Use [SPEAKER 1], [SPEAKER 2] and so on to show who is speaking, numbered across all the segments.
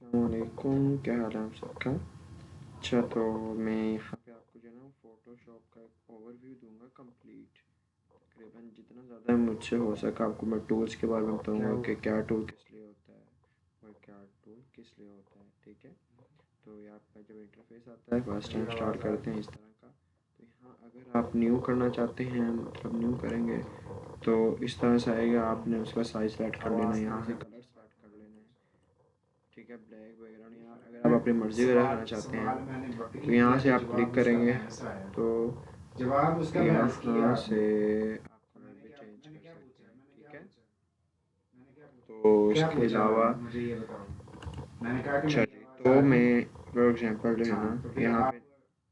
[SPEAKER 1] अस्सलामुअलैकुम, क्या हाल है आप सबका। अच्छा, तो मैं यहाँ पे आपको जो है ना फ़ोटोशॉप का एक ओवरव्यू दूंगा कंप्लीट। तकरीबन जितना ज़्यादा मुझसे हो सका आपको मैं टूल्स के बारे में बताऊंगा कि क्या टूल किस लिए होता है और क्या टूल किस लिए होता है। ठीक है, तो ये आपका जब इंटरफेस आता है फर्स्ट टाइम स्टार्ट करते हैं इस तरह का। तो यहाँ अगर आप न्यू करना चाहते हैं, मतलब न्यू करेंगे तो इस तरह से आएगा। आपने उसका साइज सेलेक्ट कर लेना है, यहाँ से कलर सेलेक्ट कर लेना है। ठीक है, ब्लैक बैकग्राउंड। यहाँ अगर आप अपनी मर्ज़ी का रखना चाहते हैं तो यहाँ से आप क्लिक करेंगे तो यहाँ से आप कलर भी चेंज कर सकते हैं। ठीक है, तो इसके अलावा अच्छा जी, तो मैं फॉर एग्ज़ाम्पल जो है ना यहाँ पे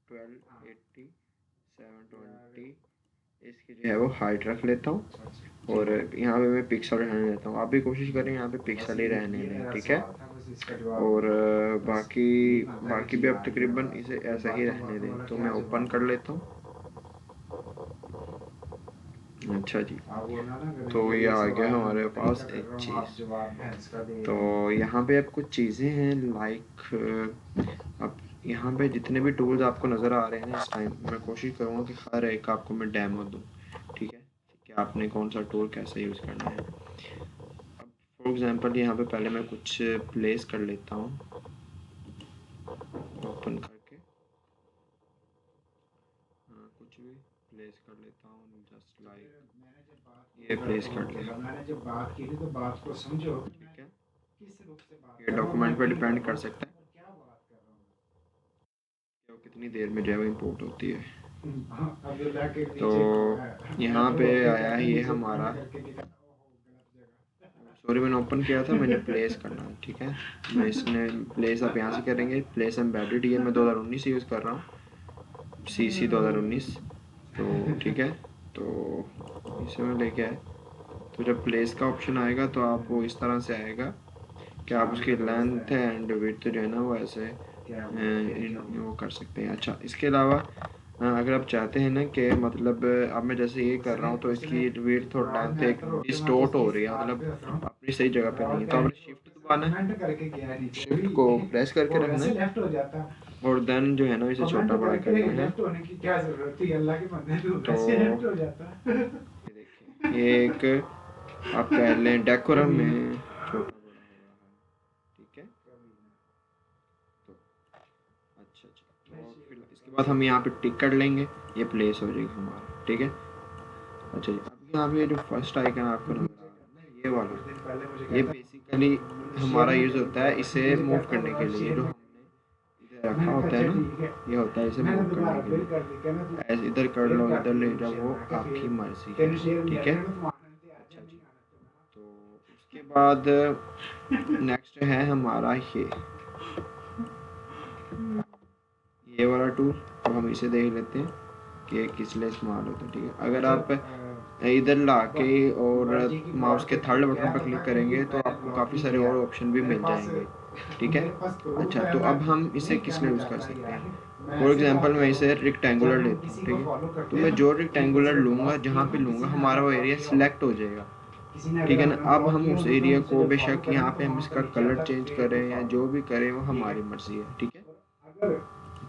[SPEAKER 1] 1280 720 इसकी जो है वो हाइट रख लेता हूँ और यहाँ पे मैं पिक्सल रहने देता हूँ। आप भी कोशिश करें यहाँ पे पिक्सल ही रहने दें। ठीक है, और बाकी बाकी भी अब तकरीबन इसे ऐसा ही रहने दें। तो मैं ओपन कर लेता हूँ। अच्छा जी, तो ये आ गया हमारे पास एक चीज़। तो यहाँ पे अब कुछ चीज़ें हैं लाइक अब यहाँ पे जितने भी टूल्स आपको नज़र आ रहे हैं ना इस टाइम, मैं कोशिश करूँगा कि हर एक आपको मैं डेमो दूँ। ठीक है, कि आपने कौन सा टूल कैसे यूज़ करना है। अब फॉर एग्ज़ाम्पल यहाँ पे पहले मैं कुछ प्लेस कर लेता हूँ ओपन करके। हाँ, कुछ भी प्लेस कर लेता हूँ जस्ट लाइक ये प्लेस कर लिया। मैंने जब बात की थी तो बात को समझो। ठीक है, ये डॉक्यूमेंट पे डिपेंड कर सकता है कि वो कितनी देर में जो है वो इम्पोर्ट होती है। तो यहाँ पे आया ये हमारा, सॉरी मैंने ओपन किया था, मैंने प्लेस करना है। ठीक है, मैं इसने प्लेस आप यहाँ से करेंगे। प्लेस एम्बेडेड ये मैं 2019 यूज़ कर रहा हूँ, CC 2019। तो ठीक है, तो इसे मैं लेके आए। तो जब प्लेस का ऑप्शन आएगा तो आपको इस तरह से आएगा कि आप उसकी लेंथ एंड विड्थ जो है ना वो ऐसे वो कर सकते हैं। अच्छा, इसके अलावा अगर आप चाहते हैं ना कि मतलब अब मैं जैसे ये कर रहा हूँ तो इसकी विड्थ और लेंथ एक डिस्टोर्ट हो रही है, मतलब अपनी सही जगह पे नहीं है। तो आपने शिफ्ट दबाना है, शिफ्ट को प्रेस करके रखना है और देन जो है ना इसे छोटा बड़ा करना है। तो ये देखिए, ये एक आप कह लें डेकोरम में छोटा बड़ा हो रहा है। ठीक है, तो अच्छा जी, तो फिर इसके बाद हम यहाँ पे टिक कर लेंगे, ये प्लेस हो जाएगा हमारा। ठीक है, अच्छा जी, अब यहाँ पे जो फर्स्ट आइकन आपको नजर आ रहा है ना ये वाला, ये बेसिकली हमारा यूज़ होता है इसे मूव करने के लिए। जो हमने इधर रखा होता है ना, ये होता है इसे मूव करने के लिए। ऐसे इधर कर लो, इधर ले जाओ, वो आपकी मर्जी है। ठीक है, अच्छा जी, तो उसके बाद नेक्स्ट है हमारा ये वाला टूल। तो हम इसे देख लेते हैं कि किस लिए इस्तेमाल होता है। ठीक है, अगर आप इधर ला के और माउस के थर्ड बटन पर क्लिक करेंगे तो आपको काफ़ी सारे और ऑप्शन भी मिल जाएंगे। ठीक है, अच्छा, तो अब हम इसे किस लिए यूज़ कर सकते हैं। फॉर एग्जांपल मैं इसे रेक्टेंगुलर लेता हूँ। ठीक है, तो मैं जो रेक्टेंगुलर लूँगा, जहाँ पे लूँगा हमारा वो एरिया सिलेक्ट हो जाएगा। ठीक है ना, अब हम उस एरिया को बेशक यहाँ पे हम इसका कलर चेंज करें या जो भी करें वो हमारी मर्जी है। ठीक है,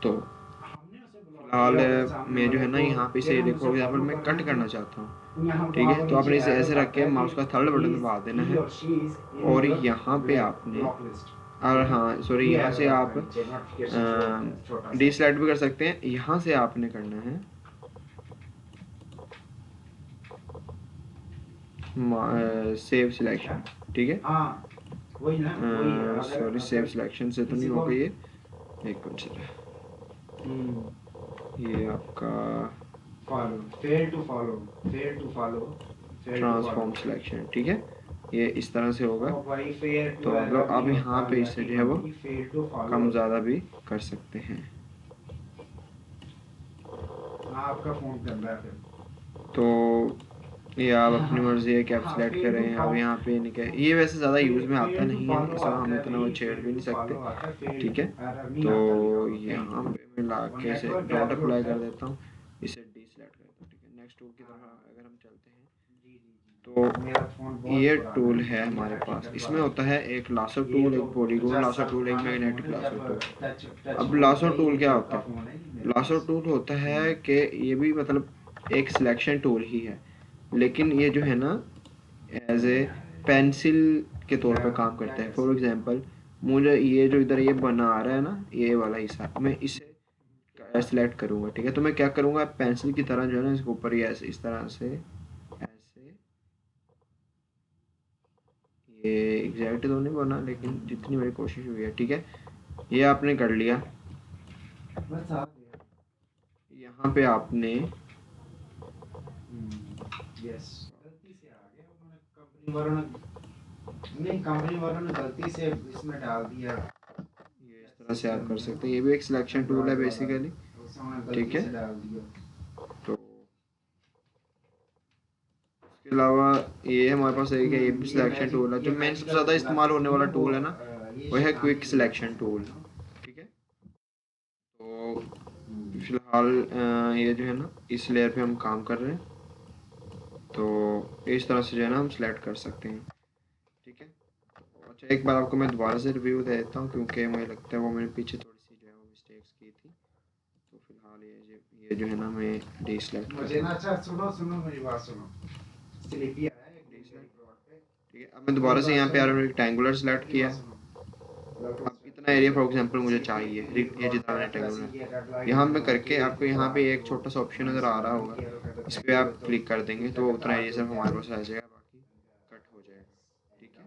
[SPEAKER 1] तो फिलहाल मैं जो है ना यहाँ पे इसे देखो एग्जाम्पल मैं कट करना चाहता हूँ। ठीक है, तो आपने इसे ऐसे रख के माउस का थर्ड बटन दबा देना है और यहाँ पे आपने, और हाँ सॉरी, यहाँ से आप डिसलाइड भी कर सकते हैं। यहाँ से आपने करना है सेव सिलेक्शन। ठीक है, सॉरी सेव सिलेक्शन से तो नहीं होगा ये, एक मिनट सर, ये आपका ट्रांसफॉर्म सिलेक्शन। ठीक है, ये इस तरह से होगा। तो मतलब आप यहाँ पे इससे जो है वो कम ज़्यादा भी कर सकते हैं। आपका फ़ोन कर रहा है तो ये आप अपनी मर्ज़ी है कि आप सिलेक्ट करें। अब यहाँ पे नहीं कह, ये वैसे ज़्यादा यूज़ में आता नहीं है, इसमें हम इतना वो छेड़ भी नहीं सकते। ठीक है, तो यहाँ पे मैं ला के इसे डॉट अप्लाई कर देता हूँ, इसे डी सिलेक्ट कर देता हूँ। ठीक है, नेक्स्ट टूल की तरफ अगर हम चलते हैं तो ये टूल है हमारे पास। इसमें होता है एक लासो टूल, एक पॉलीगॉन लासो टूल, एक मैग्नेटिक लासो टूल। अब लासो टूल क्या होता है? लासो टूल होता है कि ये भी मतलब एक सिलेक्शन टूल ही है, लेकिन ये जो है ना एज ए पेंसिल के तौर पर काम करता है। फॉर एग्जांपल मुझे ये जो इधर ये बना आ रहा है ना, ये वाला हिस्सा, मैं इसे सेलेक्ट करूंगा, ठीक है। तो मैं क्या करूंगा, पेंसिल की तरह जो है ना इसके ऊपर ये ऐसे इस तरह से ऐसे, ये एग्जैक्ट तो नहीं बना लेकिन जितनी मेरी कोशिश हुई है, ठीक है। ये आपने कर लिया। यहाँ पे आपने
[SPEAKER 2] यस गलती से आ गया, उन्होंने कंपनी वालों ने, नहीं कंपनी वालों ने गलती से इसमें डाल दिया।
[SPEAKER 1] ये इस तरह से आप कर सकते हैं। ये भी एक सिलेक्शन टूल है बेसिकली, ठीक है। तो इसके अलावा ये हमारे पास एक है, ये भी सिलेक्शन टूल है। जो मेन सबसे ज़्यादा इस्तेमाल होने वाला टूल है ना, वो है क्विक सिलेक्शन टूल, ठीक है। तो फिलहाल ये जो है ना इस लेयर पे हम काम कर रहे हैं, तो इस तरह से जो है ना हम सेलेक्ट कर सकते हैं, ठीक है। अच्छा, एक बार आपको मैं दोबारा से रिव्यू दे देता हूँ, क्योंकि मुझे लगता है वो मैंने पीछे थोड़ी सी जो है वो मिस्टेक्स की थी। तो फिलहाल ये जो है ना मैं डीसेलेक्ट कर
[SPEAKER 2] मुझे ना, अच्छा सुनो सुनो मेरी बात सुनो, स्लीपी आ रहा है
[SPEAKER 1] डीसेलेक्ट, ठीक है। अब मैं दोबारा से यहाँ पे आ रहा हूँ, रेक्टेंगुलर सेलेक्ट किया। अब इतना एरिया फॉर एग्जांपल मुझे चाहिए, ये जितना रेक्टेंगुलर है, यहाँ पे करके आपको यहाँ पे एक छोटा सा ऑप्शन नज़र आ रहा होगा, इस पर आप क्लिक कर देंगे तो उतना एरिया सिर्फ हमारे पास आ जाएगा, बाकी कट हो जाएगा, ठीक है।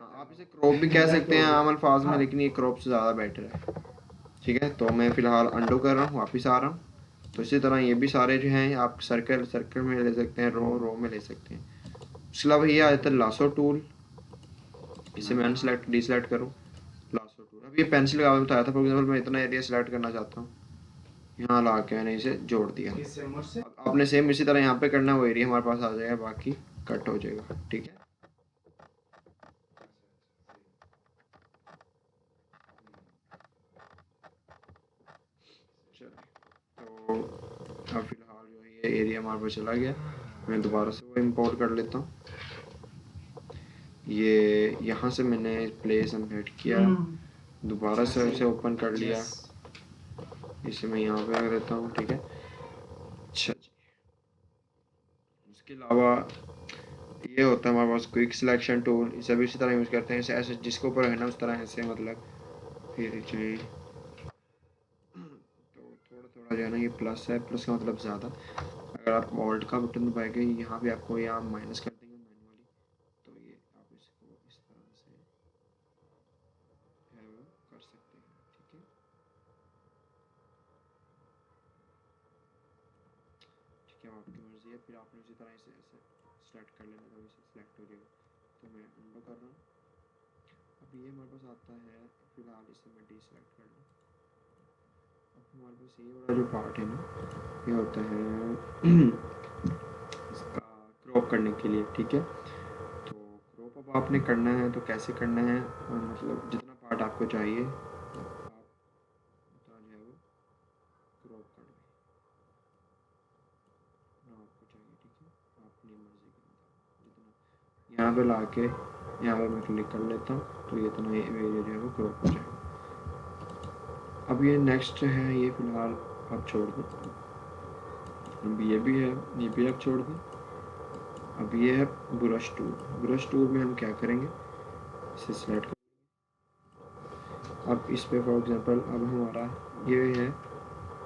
[SPEAKER 1] हाँ, आप इसे क्रॉप भी कह सकते हैं आम अल्फाज में, लेकिन ये क्रॉप से ज़्यादा बेटर है, ठीक है। तो मैं फ़िलहाल अंडू कर रहा हूँ, वापस आ रहा हूँ। तो इसी तरह ये भी सारे जो हैं आप सर्कल सर्कल में ले सकते हैं, रो रो में ले सकते हैं। उसके अलावा ये आ जाता है लासो टूल, इसे मैं अनसेलेक्ट डीसेलेक्ट करूँ, लासो टूल। अब ये पेंसिल का आपने बताया था, फॉर एग्जाम्पल मैं इतना एरिया सेलेक्ट करना चाहता हूँ, यहाँ ला के मैंने इसे जोड़ दिया। अब आपने सेम इसी तरह यहाँ पे करना है, वो एरिया हमारे पास आ जाएगा, बाकी कट हो जाएगा, ठीक है। चलिए, तो अब फिलहाल जो है ये एरिया हमारे पास चला गया। मैं दोबारा से वो इम्पोर्ट कर लेता हूँ। ये यहाँ से मैंने प्लेस हम किया, दोबारा से उसे ओपन कर लिया, इसे मैं यहाँ पे रख देता हूँ, ठीक है। अच्छा जी, उसके अलावा ये होता है हमारे पास क्विक सिलेक्शन टूल, इसे भी इसी तरह यूज़ करते हैं। इसे ऐसे जिसके ऊपर है ना उस तरह से, मतलब फिर चाहिए तो थोड़ा थोड़ा जो है ना ये प्लस है, प्लस का मतलब ज़्यादा। अगर आप ऑल्ट का बटन दबाएंगे यहाँ पे आपको यहाँ माइनस कर देंगे मैनुअली, तो ये आप इसको इस तरह से है वो कर सकते हैं, ठीक है। ठीक है, आपकी मर्ज़ी है। फिर आपने उसी तरह इसे ऐसे सेलेक्ट कर लेना, तो इसे सेलेक्ट हो जाएगा। तो मैं उंडो कर रहा हूँ। अब ये हमारे पास आता है, फिलहाल इसे मैं डीसेलेक्ट कर लूँ। अब हमारे पास ये वाला जो पार्ट है ना, ये होता है इसका क्रॉप करने के लिए, ठीक है। तो क्रॉप अब आपने करना है, तो कैसे करना है, मतलब जितना पार्ट आपको चाहिए आप उतना जो है वो क्रॉप कर लें, जितना आपको चाहिए, ठीक है। अपनी मर्ज़ी के मुताबिक जितना यहाँ पे ला के यहाँ पर मैं क्लिक कर लेता हूँ, तो ये इतना एरिया जो है वो क्रॉप हो जाएगा। अब ये नेक्स्ट है, ये फ़िलहाल आप छोड़ दें। अब ये भी है, ये भी आप छोड़ दें। अब ये है ब्रश टूल। ब्रश टूल में हम क्या करेंगे, इसे सेलेक्ट कर, अब इस पे फॉर एग्जांपल अब हमारा ये है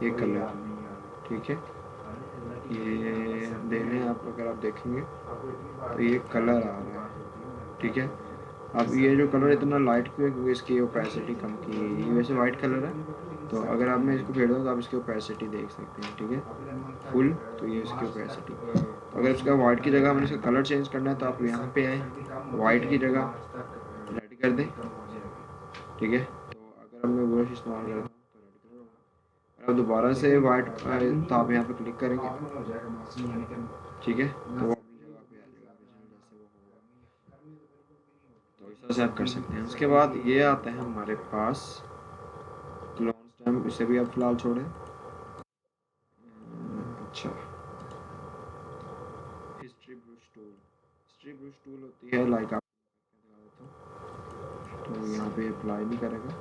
[SPEAKER 1] ये कलर, ठीक है। ये देख लें आप, अगर आप देखेंगे तो ये कलर आ रहा है, ठीक है। अब ये जो कलर इतना लाइट क्यों है, क्योंकि इसकी ओपेसिटी कम की है। ये वैसे वाइट कलर है, तो अगर आप मैं इसको फेर दूँ तो आप इसकी ओपेसिटी देख सकते हैं, ठीक है, फुल। तो ये इसकी ओपेसिटी, तो अगर इसका वाइट की जगह हमें इसका कलर चेंज करना है, तो आप यहाँ पे आएँ, वाइट की जगह रेड कर दें, ठीक है। तो अगर मैं ब्रश इस्तेमाल करता हूँ तो रेड कलर होगा। अगर आप दोबारा से वाइट, तो आप यहाँ पे क्लिक करेंगे, ठीक है, तो वो अपनी जगह पे आ जाएगा ओरिजिनल जैसे वो होगा। तो इस तरह से आप कर सकते हैं। उसके बाद ये आता है हमारे पास क्लोन स्टैम्प, इसे भी आप फिलहाल छोड़ें। अच्छा, हिस्ट्री ब्रश टूल, दूसरी ब्रश टूल होती है लाइक आप दिखा देता हूँ, तो यहाँ पे अप्लाई नहीं करेगा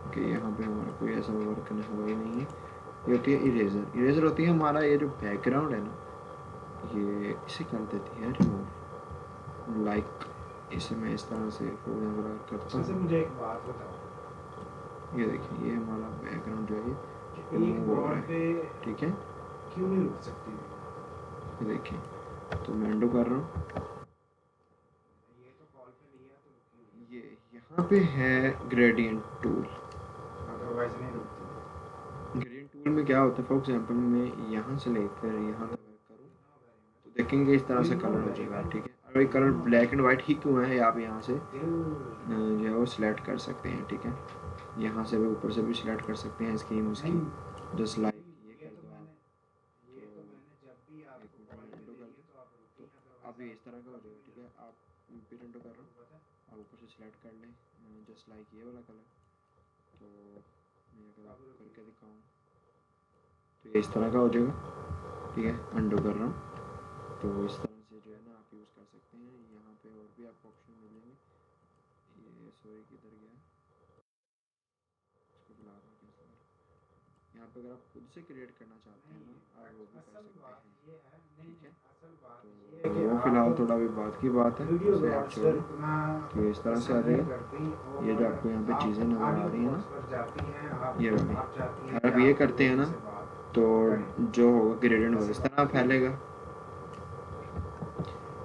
[SPEAKER 1] कि यहाँ पे हमारा कोई ऐसा वर्क हुआ ही नहीं है। ये होती है इरेजर। इरेजर होती है हमारा ये जो बैकग्राउंड है ना, ये इसे कर देती है रिमूव। लाइक इसे मैं इस तरह से फोल्डर करता हूँ।
[SPEAKER 2] मुझे एक बात बताओ,
[SPEAKER 1] ये देखिए ये हमारा बैकग्राउंड जो है ये
[SPEAKER 2] एक
[SPEAKER 1] रिमूव हो रहा
[SPEAKER 2] बॉर्ड पे
[SPEAKER 1] है, ठीक है।
[SPEAKER 2] क्यों नहीं रुक सकती?
[SPEAKER 1] ये देखिए, तो मैं अंडू कर रहा हूँ।
[SPEAKER 2] ये तो कॉल पे लिया तो रुकी हुई
[SPEAKER 1] ये यहाँ पे है ग्रेडियंट टूल।
[SPEAKER 2] है, अदरवाइज नहीं रुकती।
[SPEAKER 1] ग्रेडियंट टूल में क्या होता है, फॉर एग्जांपल मैं यहाँ से लेकर यहाँ तक करूँ तो देखेंगे इस तरह से कलर हो जाएगा, ठीक है। और ये कलर ब्लैक एंड वाइट ही क्यों है, आप यहाँ से जो है वो सिलेक्ट कर सकते हैं, ठीक है। यहाँ से भी ऊपर से भी सिलेक्ट कर सकते हैं स्कीम उसकी, जस्ट लाइक ये कर दो आप।
[SPEAKER 2] ये तो मैंने जब भी आपको कॉल पे
[SPEAKER 1] अंडू कर
[SPEAKER 2] देखी
[SPEAKER 1] दो,
[SPEAKER 2] तो आप रुकी ना,
[SPEAKER 1] तो अब ये इस तरह का हो जाएगा, ठीक है। आप फिर अंडू कर रहा हूँ, आप ऊपर से सिलेक्ट कर लें जस्ट लाइक ये वाला कलर। तो मैं अगर आपको करके दिखाऊँ तो ये इस तरह का हो जाएगा, ठीक है। अंडू कर रहा हूँ, तो इस तरह से जो है ना आप यूज़ कर सकते हैं। यहाँ पे और भी आपको ऑप्शन मिलेंगे। ये सॉरी किधर गया, इसको बुला रहा हूँ कैसे। यहाँ पे अगर आप खुद से क्रिएट करना चाहते हैं ना, आप वो भी कर सकते हैं, ठीक है। तो वो फिलहाल थोड़ा भी बात की बात है, उसे आप छोड़ दें। तो इस तरह से आ जाएगा। ये जो आपको यहाँ पे चीज़ें नज़र आ रही हैं ना, ये वाली, अगर आप ये करते हैं ना तो जो होगा ग्रेडियंट वो इस तरह फैलेगा,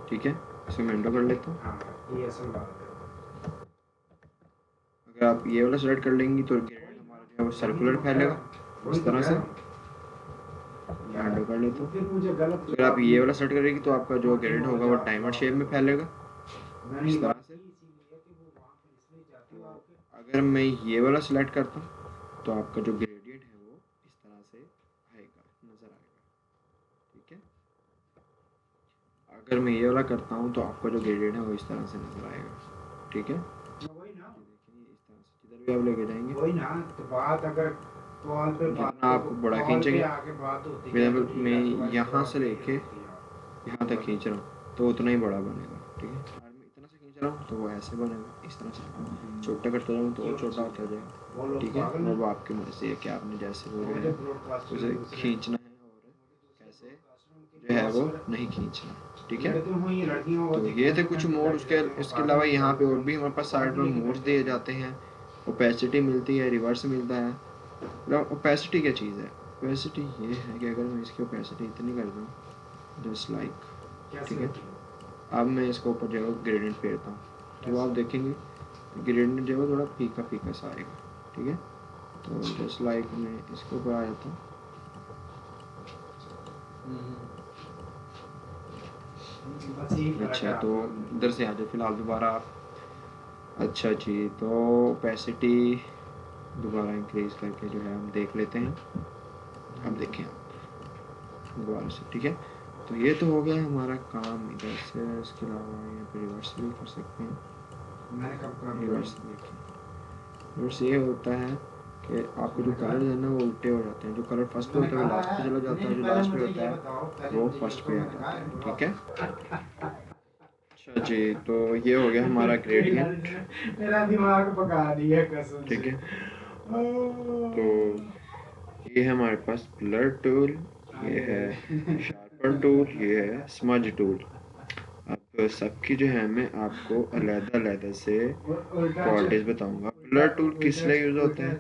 [SPEAKER 1] ठीक है। इसे मैं एंटर कर लेता हूँ।
[SPEAKER 2] हाँ, ये असल बात है।
[SPEAKER 1] अगर आप ये वाला सेलेक्ट कर लेंगी तो ग्रेडियंट हमारा जो है वो सर्कुलर फैलेगा इस तरह से। मैं एंटर कर लेता हूँ।
[SPEAKER 2] फिर मुझे गलत,
[SPEAKER 1] फिर आप ये वाला सेलेक्ट करेंगी तो आपका जो ग्रेडियंट होगा वो डायमंड शेप में फैलेगा इस तरह से। तो अगर मैं ये वाला सिलेक्ट करता हूँ तो आपका जो ग्रेडियंट है वो इस तरह से आएगा, नज़र आएगा, ठीक है। अगर मैं ये वाला करता हूँ तो आपका जो ग्रेडियंट है वो इस तरह से नज़र आएगा, ठीक है।
[SPEAKER 2] वही ना,
[SPEAKER 1] देखिए इस तरह से जिधर भी आप लेके जाएंगे,
[SPEAKER 2] वही ना। तो बात अगर कॉल पे
[SPEAKER 1] जितना आप बड़ा खींचेंगे,
[SPEAKER 2] आगे बात होती
[SPEAKER 1] फॉर
[SPEAKER 2] है,
[SPEAKER 1] एग्जाम्पल मैं यहाँ से लेके यहाँ तक खींच रहा हूँ तो उतना ही बड़ा बनेगा, ठीक है। और मैं इतना से खींच रहा हूँ तो वो ऐसे बनेगा इस तरह से। छोटा करता जाऊँ तो और छोटा होता जाएगा, ठीक है। वो आपकी मर्जी है कि आपने जैसे वो जो है उसे खींचना है और कैसे जो है वो नहीं खींचना, ठीक है। तो ये थे कुछ मोड। इसके अलावा यहाँ पे और भी हमारे पास साइड में मोड्स दिए जाते हैं। ओपेसिटी मिलती है, रिवर्स मिलता है। मतलब ओपेसिटी क्या चीज़ है, ओपेसिटी ये है कि अगर मैं इसकी ओपेसिटी इतनी कर दूँ जस्ट लाइक, ठीक है। अब मैं इसको ऊपर जो है ग्रेडियंट फेरता हूँ तो आप देखेंगे ग्रेडियंट जो है थोड़ा फीका फीका सा आएगा, ठीक है। तो जस्ट लाइक मैं इसके ऊपर आ जाता हूँ। अच्छा, तो इधर से आ जाओ फिलहाल दोबारा आप। अच्छा जी, तो ओपेसिटी दोबारा इंक्रीज करके जो है हम देख लेते हैं। अब देखें आप दोबारा से, ठीक है। तो ये तो हो गया हमारा काम इधर से। इसके अलावा यहाँ पे रिवर्स भी कर सकते हैं। रिवर्स देखिए, रिवर्स ये होता है कि आपके जो कलर है ना वो उल्टे हो जाते हैं। जो कलर फर्स्ट पे होता है वो लास्ट पे चला जाता है, जो लास्ट पे होता है वो फर्स्ट पे आ जाता है, ठीक है। अच्छा जी, तो ये हो गया हमारा ग्रेडियंट,
[SPEAKER 2] मेरा दिमाग पका दिया कसम से।
[SPEAKER 1] ठीक है। तो ये है हमारे पास ब्लर टूल, ये है शार्पन टूल, ये है स्मज टूल। अब सबकी जो है मैं आपको अलग-अलग से क्वालिटीज बताऊंगा। ब्लर टूल किस लिए यूज़ होता है?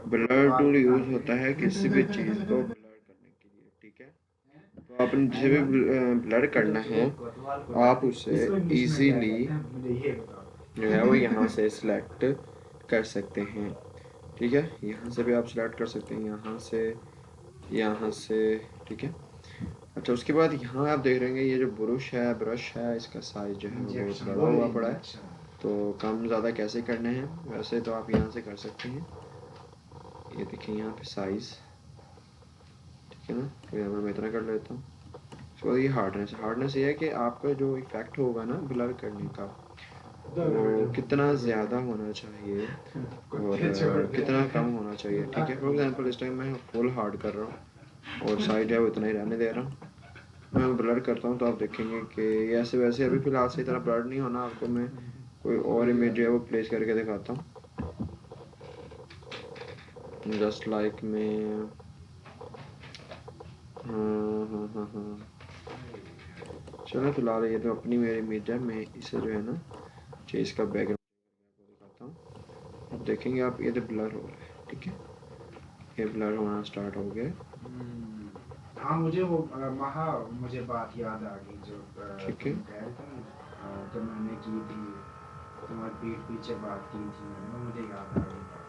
[SPEAKER 1] ब्लर टूल यूज़ होता है किसी भी चीज़ को ब्लर करने के लिए, ठीक है। तो आपने जिसे भी ब्लर करना है आप उसे इजीली जो है वो यहाँ से सिलेक्ट कर सकते हैं, ठीक है। यहाँ से भी आप सिलेक्ट कर सकते हैं, यहाँ से, ठीक है। अच्छा, उसके बाद यहाँ आप देख रहे हैं ये जो ब्रश है इसका साइज जो है वो बहुत बड़ा हुआ पड़ा है। तो कम ज़्यादा कैसे करने हैं, वैसे तो आप यहाँ से कर सकते हैं। ये देखिए यहाँ पे साइज़, ठीक है ना। तो यहाँ पर मैं इतना कर लेता हूँ। उसके बाद ये हार्डनेस ये है कि आपका जो इफेक्ट होगा ना ब्लर करने का वो कितना ज़्यादा होना चाहिए और कितना कम होना चाहिए, ठीक है। फॉर एग्जांपल इस टाइम मैं फुल हार्ड कर रहा हूँ और साइज है वो इतना ही रहने दे रहा हूँ, मैं ब्लर करता हूँ तो आप देखेंगे कि ये ऐसे वैसे अभी फ़िलहाल से इतना ब्लर नहीं होना। आपको मैं कोई और इमेज जो है वो प्लेस करके दिखाता हूँ, जस्ट लाइक मैं हाँ हाँ हाँ हाँ, चलो फिलहाल ये तो अपनी मेरी इमेज है। मैं इसे जो है ना चेज का बैकग्राउंड दिखाता हूँ। अब देखेंगे आप, ये तो ब्लर हो रहा है, ठीक है, ये ब्लर होना स्टार्ट हो गया।
[SPEAKER 2] हाँ मुझे वो मुझे बात याद आ गई जो
[SPEAKER 1] ठीक है,
[SPEAKER 2] तुम कह रहे थे ना, जब मैंने की थी तुम्हारी पीठ पीछे बात की थी मैंने, वो मुझे याद आ गई बात।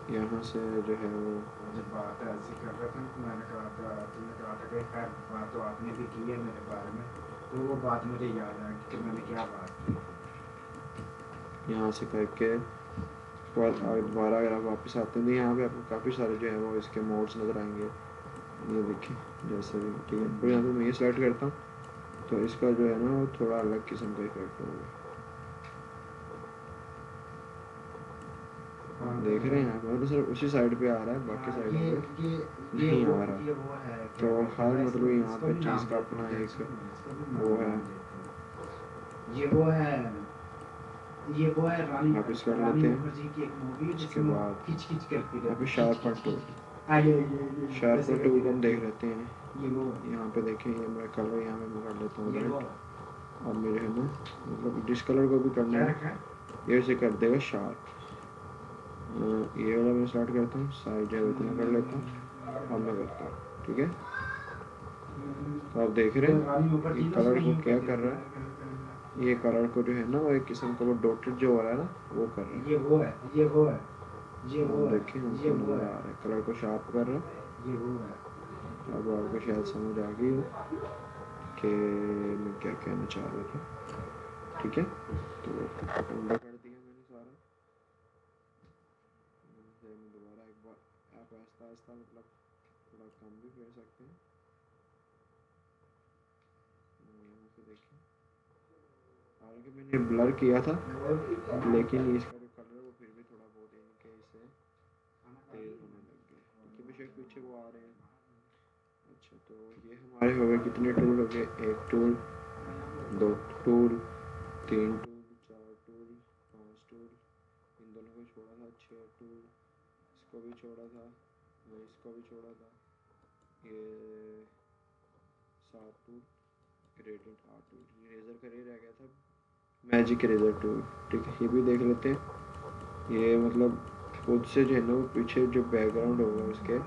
[SPEAKER 1] यहाँ से जो है वो
[SPEAKER 2] जब बात ऐसी कर रहे थे तो मैंने कहा था, तुमने कहा था कि खैर बात तो आपने भी की है मेरे बारे में, तो वो बात मुझे याद आ गई कि मैंने क्या बात की थी।
[SPEAKER 1] यहाँ से करके उसके बाद दोबारा अगर आप वापस आते हैं तो यहाँ पे आपको काफ़ी सारे जो है वो इसके मोड्स नज़र आएंगे। ये देखिए जैसे भी, ठीक है, तो यहाँ पे मैं ये सेलेक्ट करता हूँ तो इसका जो है ना वो थोड़ा अलग किस्म का इफेक्ट होगा। देख रहे हैं आप, मतलब सिर्फ उसी साइड पे आ रहा है, बाकी साइडों पे नहीं आ रहा।
[SPEAKER 2] ये वो है
[SPEAKER 1] तो
[SPEAKER 2] क्या कहते
[SPEAKER 1] हर
[SPEAKER 2] हैं,
[SPEAKER 1] मतलब यहाँ
[SPEAKER 2] इसको
[SPEAKER 1] पे
[SPEAKER 2] भी
[SPEAKER 1] चीज़
[SPEAKER 2] नाम
[SPEAKER 1] का
[SPEAKER 2] देते
[SPEAKER 1] अपना
[SPEAKER 2] हैं,
[SPEAKER 1] एक
[SPEAKER 2] इसको भी
[SPEAKER 1] वो
[SPEAKER 2] नाम
[SPEAKER 1] है।
[SPEAKER 2] देते हैं। ये वो है
[SPEAKER 1] आप इस कर
[SPEAKER 2] रानी
[SPEAKER 1] लेते हैं।
[SPEAKER 2] मुखर्जी की एक मूवी है
[SPEAKER 1] उसके
[SPEAKER 2] जिसमें वो
[SPEAKER 1] बाद
[SPEAKER 2] खिच खिच करती
[SPEAKER 1] यहाँ पे
[SPEAKER 2] रहती है, खिच
[SPEAKER 1] शार्पन
[SPEAKER 2] खिच
[SPEAKER 1] टूल,
[SPEAKER 2] खिच खिच आगे ऐसे
[SPEAKER 1] शार्पन टूल
[SPEAKER 2] करती
[SPEAKER 1] को हम
[SPEAKER 2] रहती
[SPEAKER 1] देख
[SPEAKER 2] है।
[SPEAKER 1] लेते हैं।
[SPEAKER 2] ये वो
[SPEAKER 1] यहाँ पे देखें, ये मेरा कलर यहाँ पे मैं कर लेता हूँ
[SPEAKER 2] ये वो
[SPEAKER 1] रेड। अब मेरे है ना मतलब डिस्कलर को भी करना
[SPEAKER 2] क्या
[SPEAKER 1] है
[SPEAKER 2] रखा है?
[SPEAKER 1] ना, ये उसे कर देगा शार्प। ये वाला मैं स्टार्ट करता हूँ, साइज है वो इतना कर लेता हूँ। अब मैं करता हूँ, ठीक है, तो आप देख रहे
[SPEAKER 2] रानी
[SPEAKER 1] हैं ये
[SPEAKER 2] मुखर्जी ना
[SPEAKER 1] कलर
[SPEAKER 2] उसमें
[SPEAKER 1] को
[SPEAKER 2] यूं
[SPEAKER 1] क्या
[SPEAKER 2] करती
[SPEAKER 1] कर
[SPEAKER 2] रहती
[SPEAKER 1] रहा
[SPEAKER 2] है।
[SPEAKER 1] है, ये कलर को जो है ना वो एक किस्म का वो डॉटेड जो हो रहा है ना वो कर रहा है।
[SPEAKER 2] ये वो है, ये वो है, ये
[SPEAKER 1] आप
[SPEAKER 2] वो है,
[SPEAKER 1] देखें
[SPEAKER 2] ये
[SPEAKER 1] हमको
[SPEAKER 2] वो
[SPEAKER 1] नज़र
[SPEAKER 2] है,
[SPEAKER 1] आ रहा है कलर को शार्प कर रहा है।
[SPEAKER 2] ये वो है।
[SPEAKER 1] अब आपको शायद समझ आ गई हो कि मैं क्या कहना चाह रहा था, ठीक है। तो अंडा कर दिया मैंने सारा। फिर मैं दोबारा एक बार आप आहिस्ता आहिस्ता मतलब थोड़ा कम भी कर सकते हैं। यहाँ से देखें, हालांकि मैंने ब्लर किया था लेकिन इसका जो कलर है वो फिर भी थोड़ा बहुत इनके इससे तेज़ होने लग गया, क्योंकि बेशक पीछे वो आ रहे हैं। अच्छा, तो ये हमारे हो गए कितने टूल हो गए, एक टूल, दो टूल, तीन टूल, चार टूल, पांच टूल, इन दोनों को छोड़ा था, छः टूल, इसको भी छोड़ा था, इसको भी छोड़ा था, ये सात tool, gradient art tool, eraser का ये रह गया था, मैजिक इरेजर टूल, ठीक है, ये भी देख लेते हैं। ये मतलब खुद से जो है ना वो पीछे जो बैकग्राउंड होगा उसके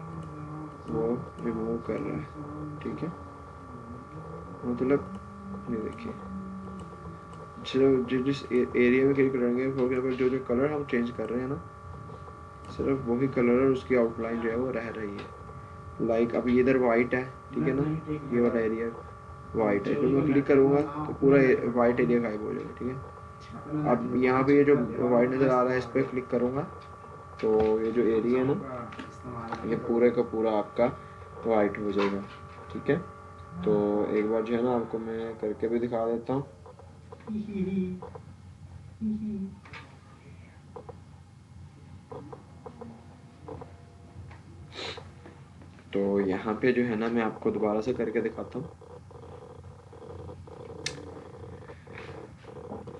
[SPEAKER 1] वो रिमूव कर रहा है, ठीक है, मतलब ये देखिए सिर्फ जिस एरिया में क्लिक करेंगे फॉर एग्जाम्पल जो जो कलर हम चेंज कर रहे हैं ना सिर्फ वही कलर और उसकी आउटलाइन जो है वो रह रही है। लाइक अब इधर वाइट है, ठीक है ना, ये वाला एरिया वाइट है, जब मैं क्लिक करूँगा तो पूरा वाइट एरिया गायब हो जाएगा, ठीक है। अब यहाँ पे ये जो वाइट नज़र आ रहा है इस पर क्लिक करूँगा तो ये जो एरिया है ना ये पूरे का पूरा आपका वाइट हो जाएगा, ठीक है। तो एक बार जो है ना आपको मैं करके भी दिखा देता हूँ। तो यहाँ पे जो है ना मैं आपको दोबारा से करके दिखाता हूँ।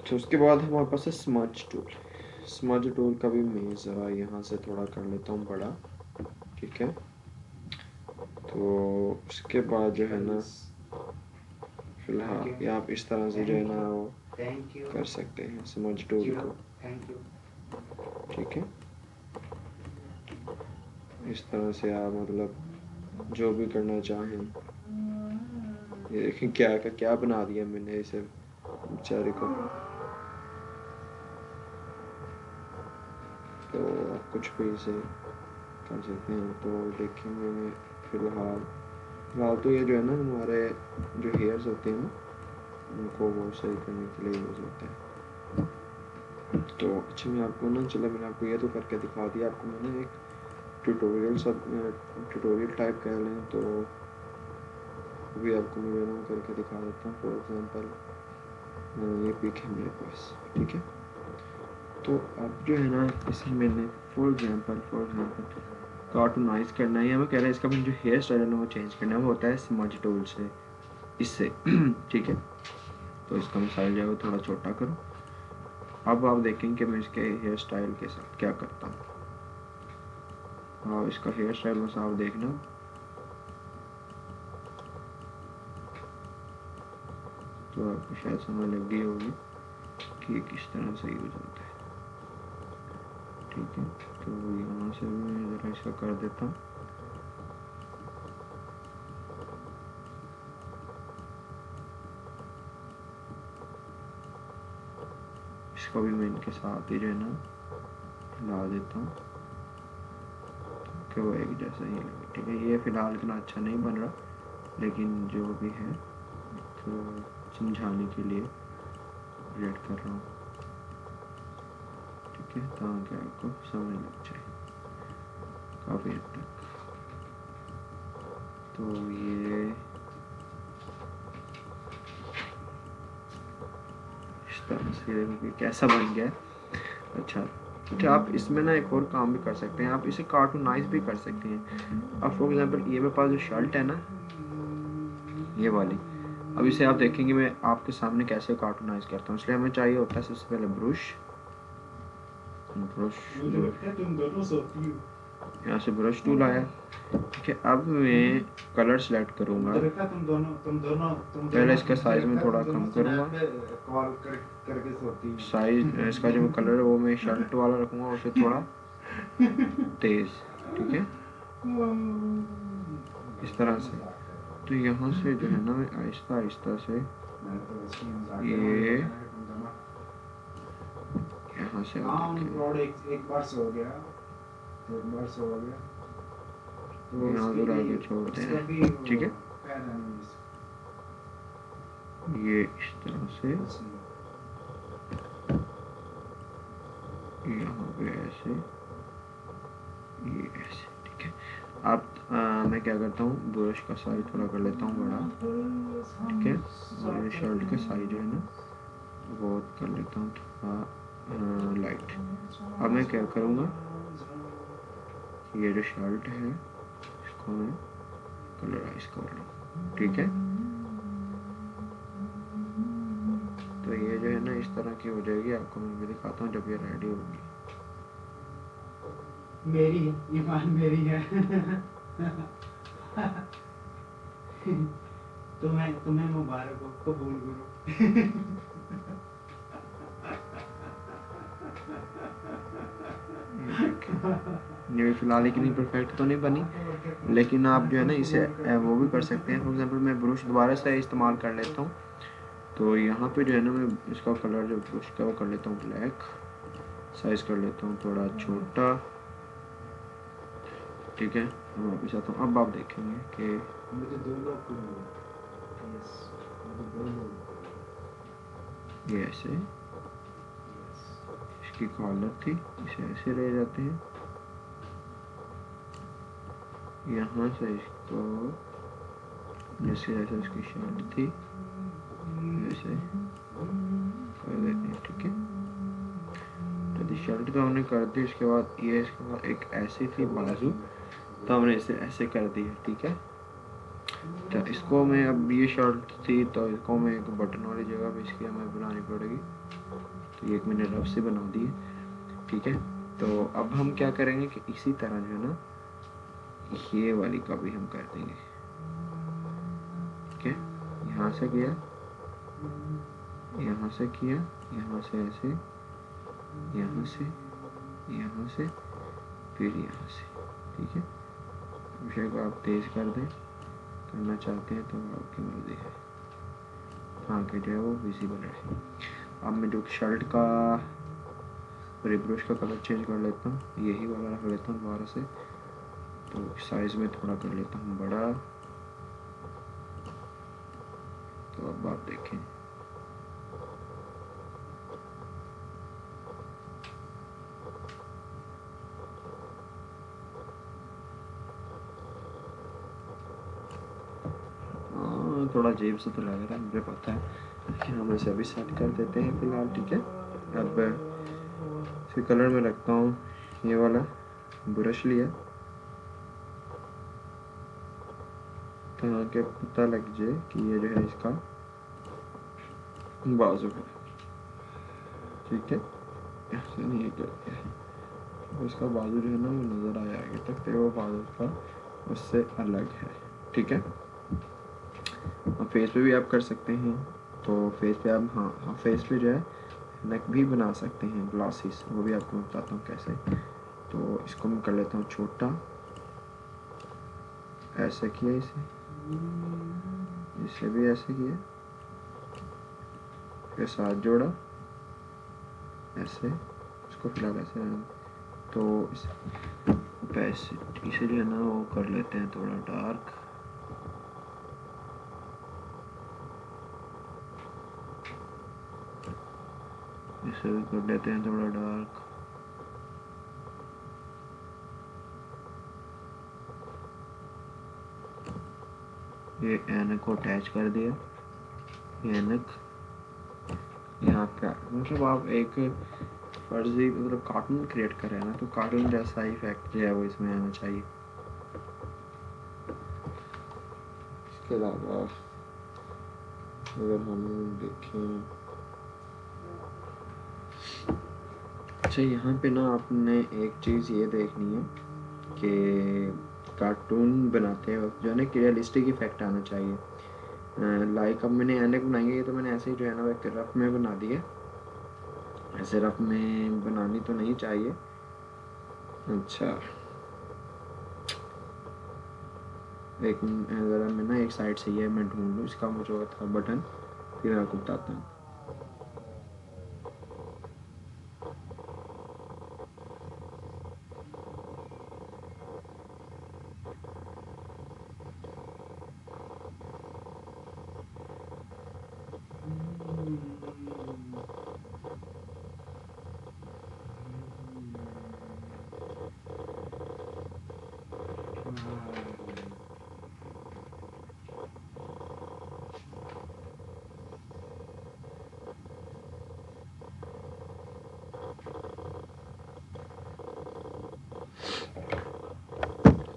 [SPEAKER 1] तो उसके बाद हमारे पास है स्मज टूल। स्मज टूल का भी मैं ज़रा यहाँ से थोड़ा कर लेता हूँ बड़ा, ठीक है। तो उसके बाद जो है ना फिलहाल ये आप इस तरह से जो है ना वो कर सकते हैं स्मज टूल को, ठीक है। इस तरह से आप मतलब जो भी करना चाहें। ये देखें क्या का क्या बना दिया मैंने इसे बेचारे को। तो आप कुछ भी इसे कर सकते हैं। तो देखेंगे मैं फिलहाल फिलहाल तो ये जो है ना हमारे जो हेयर्स होते हैं ना उनको वो सही करने के लिए यूज़ होता है। तो अच्छा मैं आपको ना चलो मैंने आपको ये तो करके दिखा दिया, आपको मैंने एक ट्यूटोरियल टाइप कह लें तो भी आपको मैं ना करके दिखा देता हूँ। फॉर एग्जांपल ये पिक है मेरे पास, ठीक है। तो अब जो है ना इसे मैंने फॉर एग्जांपल कार्टूनाइज करना है, या मैं कह रहा है इसका जो हेयर स्टाइल है ना वो चेंज करना है, वो होता है स्मज टूल से, इससे ठीक है। तो इसका मैं साइज जो है वो थोड़ा छोटा करूँ। अब आप देखेंगे कि मैं इसके हेयर स्टाइल के साथ क्या करता हूँ। हाँ, इसका हेयर स्टाइल बस आप देखना, तो आपको शायद समझ लग गई होगी कि ये किस तरह से यूज होता है, ठीक है। तो यहाँ से भी मैं ज़रा इसका कर देता हूँ। इसको भी मैं इनके साथ ही जो है ना हिला देता हूँ कि वो एक जैसा ही लगे, ठीक है। ये फ़िलहाल इतना अच्छा नहीं बन रहा, लेकिन जो भी है तो समझाने के लिए रेड कर रहा हूँ, ठीक है, ताकि आपको समझ लग जाए काफ़ी हद तक। तो ये इस तरह से देखो कैसा बन गया है। अच्छा, आप इसमें ना एक और काम भी कर सकते हैं, आप इसे कार्टूनाइज भी कर सकते हैं। अब फॉर एग्जांपल ये मेरे पास जो शर्ट है ना, ये वाली, अब इसे आप देखेंगे मैं आपके सामने कैसे कार्टूनाइज करता हूँ। इसलिए हमें चाहिए होता है सबसे पहले ब्रश, यहाँ से ब्रश टूल आया, ठीक है। अब मैं कलर सेलेक्ट करूँगा, पहले इसका साइज में थोड़ा कम करूँगा, साइज इसका जो कलर है वो मैं शर्ट वाला रखूँगा, उसे थोड़ा तेज, ठीक है, इस तरह से। तो यहाँ से जो है ना मैं आहिस्ता आहिस्ता से ये यहाँ से यहाँ दूर आगे छोड़ते हैं, ठीक है। ये इस तरह से यहाँ पे ऐसे, ये ऐसे, ठीक है। अब मैं क्या करता हूँ, ब्रश का साइज थोड़ा कर लेता हूँ बड़ा, ठीक है, और ये शर्ट का साइज जो है ना वो कर लेता हूँ थोड़ा लाइट। अब मैं क्या करूँगा, ये जो शर्ट है इसको मैं कलराइज कर लूँ, ठीक है। तो ये जो है ना इस तरह की हो जाएगी, आपको मैं भी दिखाता हूँ जब ये रेडी होगी।
[SPEAKER 2] मेरी है, ईमान मेरी है। तुम्हें मुबारक हो, कबूल करो।
[SPEAKER 1] ये फिलहाल इतनी परफेक्ट तो नहीं बनी, लेकिन आप जो है ना इसे वो भी कर सकते हैं। फॉर एग्जांपल मैं ब्रश दोबारा से इस्तेमाल कर लेता हूँ, तो यहाँ पे जो है ना मैं इसका कलर जो ब्रश का वो कर लेता हूँ ब्लैक, साइज कर लेता हूँ थोड़ा छोटा, ठीक है। मैं वापस आता हूँ। अब आप देखेंगे कि ये ऐसे इसकी कॉलर थी, इसे ऐसे ले जाते हैं, यहाँ से इसको जैसे जैसे इसकी शर्ट थी ऐसे कर देते हैं, ठीक है। तो शर्ट तो हमने कर दी, इसके बाद ये इसके बाद एक ऐसी थी बाजू, तो हमने इसे ऐसे कर दिया, ठीक है। तो इसको मैं, अब ये शर्ट थी तो इसको मैं एक बटन वाली जगह पे इसकी हमें बनानी पड़ेगी, तो ये एक मैंने रफ से बना दी है, ठीक है। तो अब हम क्या करेंगे कि इसी तरह जो है ना ये वाली का भी हम कर देंगे, ठीक है। यहाँ से किया, यहाँ से किया, यहाँ से ऐसे, यहाँ से, यहाँ से, फिर यहाँ से, ठीक है। विषय को आप तेज कर दें, करना चाहते हैं तो आपकी मर्जी है, हाँ कि जो है वो विजिबल रहे। अब मैं जो शर्ट का ब्रश का कलर चेंज कर लेता हूँ, यही वाला रख लेता हूँ दोबारा से, तो साइज में थोड़ा कर लेता हूँ बड़ा। तो अब आप देखें, थोड़ा अजीब सा तो लग रहा है, मुझे पता है, लेकिन हम इसे अभी सेट कर देते हैं फिलहाल, ठीक है। अब फिर कलर में रखता हूँ, ये वाला ब्रश लिया, ताकि पता लग जाए कि ये जो है इसका बाजू है, ठीक है। ऐसे नहीं है करके तो इसका बाजू जो है ना वो नज़र आया आगे तक, तो वो बाजू का उससे अलग है, ठीक है। और फेस पे भी आप कर सकते हैं, तो फेस पे आप हाँ फेस पे जो है नेक भी बना सकते हैं ग्लासेस, वो भी आपको बताता हूँ कैसे। तो इसको मैं कर लेता हूँ छोटा, ऐसे किया इसे, इसे भी ऐसे किया, फिर साथ जोड़ा ऐसे, इसको फिलहाल ऐसे तो इस ओपेसिटी से जो है ना वो कर लेते हैं थोड़ा डार्क, इसे भी कर लेते हैं थोड़ा डार्क। ये ऐनक को अटैच कर दिया, ये ऐनक यहाँ पे मतलब आप एक फर्जी मतलब कार्टून क्रिएट कर रहे हैं ना, तो कार्टून जैसा इफेक्ट जो है वो इसमें आना चाहिए। इसके अलावा अगर हम देखें, अच्छा यहाँ पे ना आपने एक चीज़ ये देखनी है कि कार्टून बनाते वक्त जो है ना रियलिस्टिक इफेक्ट आना चाहिए। लाइक अब मैंने ऐनक बनाई है, तो मैंने ऐसे ही जो है ना वो एक रफ में बना दी है, ऐसे रफ में बनानी तो नहीं चाहिए। अच्छा एक ज़रा मैं ना एक साइड से ये मैं ढूंढ लूँ इसका मुझे था बटन, फिर मैं आपको बताता हूँ।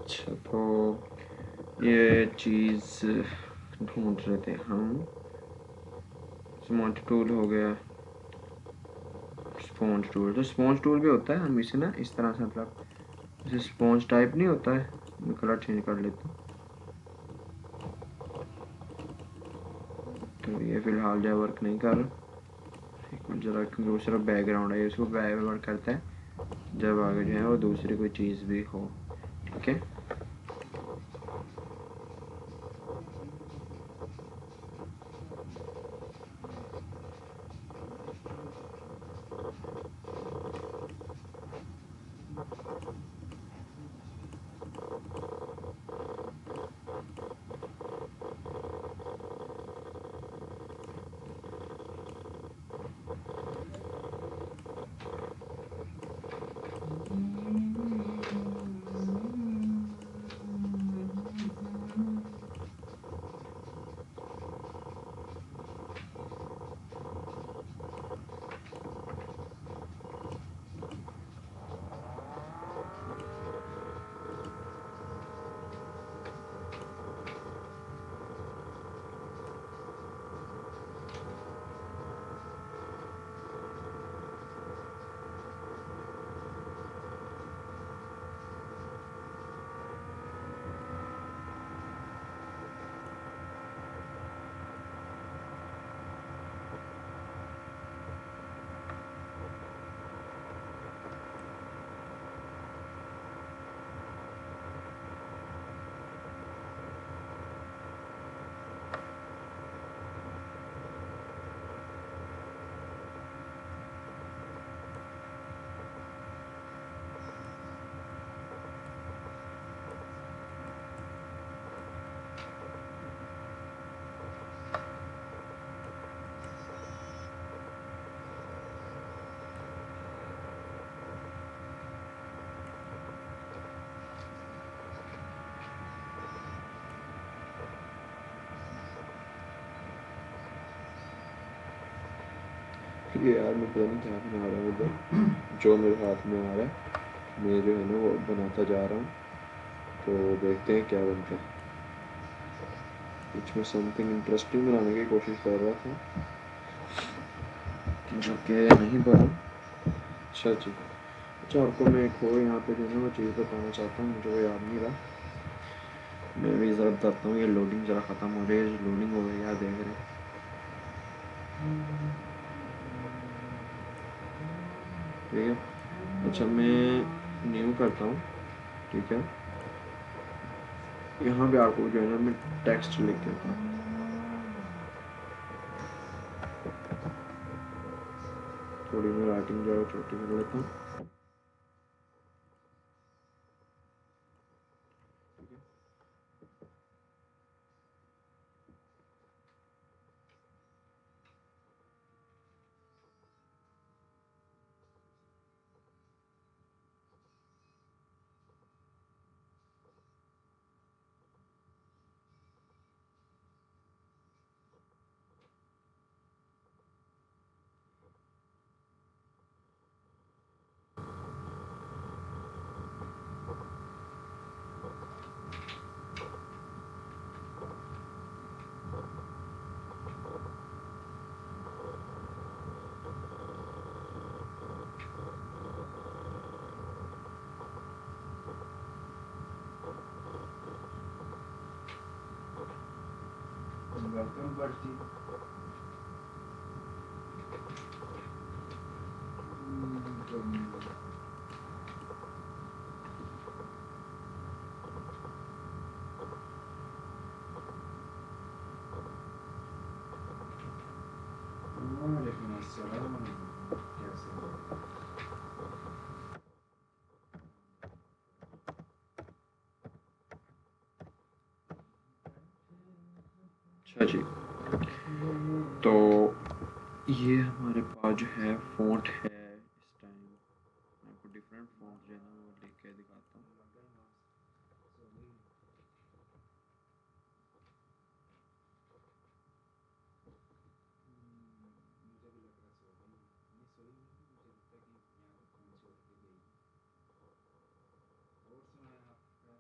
[SPEAKER 1] अच्छा तो ये चीज़ ढूंढ रहे थे हम, स्पॉन्ज टूल हो गया, स्पॉन्ज टूल, तो स्पॉन्ज टूल भी होता है, हम इसे ना इस तरह से मतलब जैसे स्पॉन्ज टाइप नहीं होता है, मैं कलर चेंज कर लेता हूँ। तो ये फिलहाल जो वर्क नहीं कर रहा, एक मिनट जरा, क्योंकि वो सिर्फ बैकग्राउंड है, इसको बैक वर्क करता है जब आगे जो है वो दूसरी कोई चीज़ भी हो, ठीक है। ये यार मैं पता नहीं क्या बना रहा हूँ इधर, जो मेरे हाथ में आ रहा है मैं जो है ना वो बनाता जा रहा हूँ, तो देखते हैं क्या बनता है। कुछ मैं समथिंग इंटरेस्टिंग बनाने की कोशिश कर रहा था जो कि नहीं बना। अच्छा जी, अच्छा आपको मैं एक और यहाँ पे जो है वो चीज़ बताना चाहता हूँ, मुझे वो याद नहीं रहा। मैं भी ज़रा बताता हूँ, ये लोडिंग ज़रा ख़त्म हो रही है, लोडिंग हो गई यार, देख रहे हैं। ठीक है, अच्छा मैं न्यू करता हूँ। ठीक है, यहाँ पे आपको जो है ना मैं टेक्स्ट लिख देता हूँ। थोड़ी मैं राइटिंग जो है छोटी कर लेता हूँ। ठीक है,
[SPEAKER 2] वेलकम बढ़ती वालेकुम अस्सलाम। कैसे हो?
[SPEAKER 1] अच्छा जी, तो ये हमारे पास जो है फ़ॉन्ट है इस टाइम। मैं आपको डिफरेंट फ़ॉन्ट जो है ना वो लिख के दिखाता हूँ।
[SPEAKER 2] मुझे भी लग रहा सो गई, नहीं सोई नहीं, मुझे लगता कि यहाँ पे फोन छोड़ के गई। और सुनाए आपका?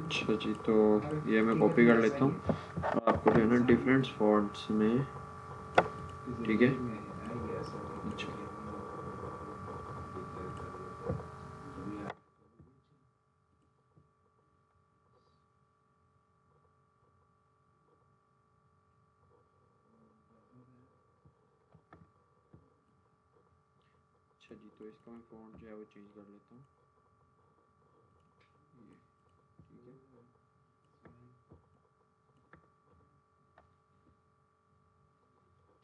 [SPEAKER 1] अच्छा जी, तो ये मैं कॉपी कर लेता हूँ और आपको जो है ना डिफरेंट फ़ॉन्ट्स में। ठीक है, अच्छा अच्छा जी, तो इसका मैं फ़ॉन्ट जो है वो चेंज कर लेता हूँ। ये ठीक है,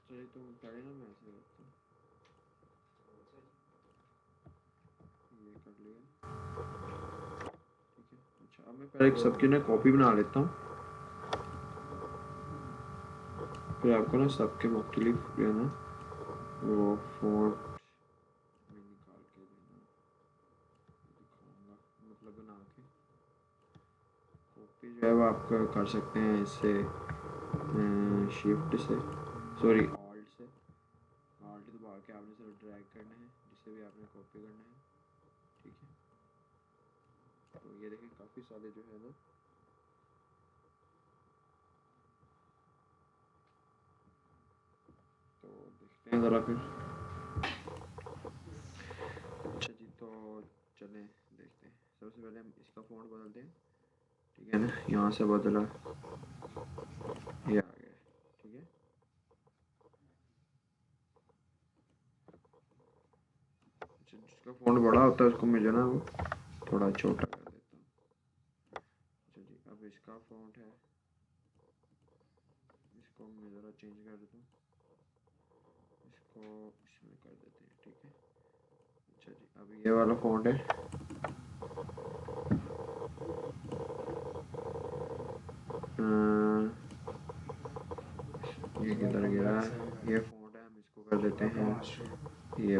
[SPEAKER 1] चलिए तो पहले ना मैं ऐसे करता हूँ। ये कर लिया, ठीक है। अच्छा अब मैं पहले एक सबकी ना कॉपी बना लेता हूँ, फिर आपको ना सबके मुख्तलिफ जो है ना वो फ़ॉन्ट मैं निकाल के देना दिखाऊंगा, मतलब बना के। कॉपी जो है वो आप कर सकते हैं इससे, शिफ्ट से, सॉरी ऑल्ट से। ऑल्ट दबा के आपने सिर्फ ड्रैग करना है जिसे भी आपने कॉपी करना है। ठीक है, तो ये देखिए काफ़ी सारे जो है ना, तो देखते हैं ज़रा फिर। अच्छा जी, तो चलें देखते हैं। सबसे पहले हम इसका फ़ॉन्ट बदलते हैं। ठीक है ना, यहाँ से बदला, ये आ गया। ठीक है, अच्छा जिसका फ़ॉन्ट बड़ा होता है उसको मैं जो है ना वो थोड़ा छोटा कर देता हूँ। अच्छा जी, अब इसका फ़ॉन्ट है, इसको मैं ज़रा चेंज कर देता हूँ, इसको इसमें कर देते हैं। ठीक है, अच्छा जी, अब ये वाला फ़ॉन्ट है, ये किधर गया, ये फ़ॉन्ट है, हम इसको कर देते हैं ये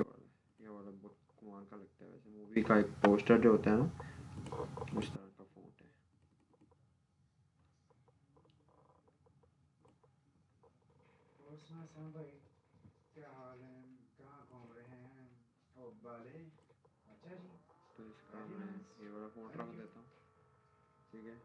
[SPEAKER 1] वाला बहुत कमाल का लगता है वैसे, मूवी का एक पोस्टर जो होता है ना उस तरह का फ़ॉन्ट है।
[SPEAKER 2] और सुना भाई, क्या हाल है? ओ बाले, अच्छा जी,
[SPEAKER 1] तो इसका मैं ये वाला फ़ॉन्ट रख देता हूँ, ठीक है।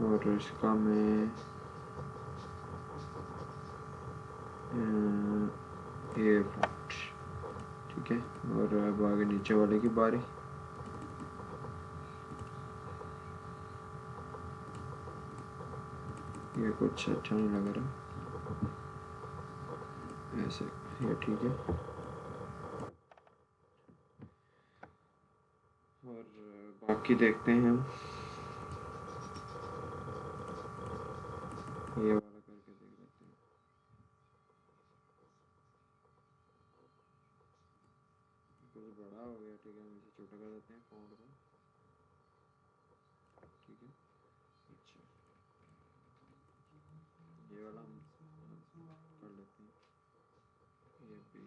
[SPEAKER 1] और इसका मैं ये फ़ॉन्ट, ठीक है। और अब आगे नीचे वाले की बारी। ये कुछ अच्छा नहीं लग रहा, ऐसे ये ठीक है। और बाकी देखते हैं हम, ये वाला करके देख लेते हैं। कुछ बड़ा हो गया, ठीक है, हम इसे छोटा कर देते हैं फ़ॉन्ट को, ठीक है। अच्छा, ये वाला हम कर लेते हैं, ये भी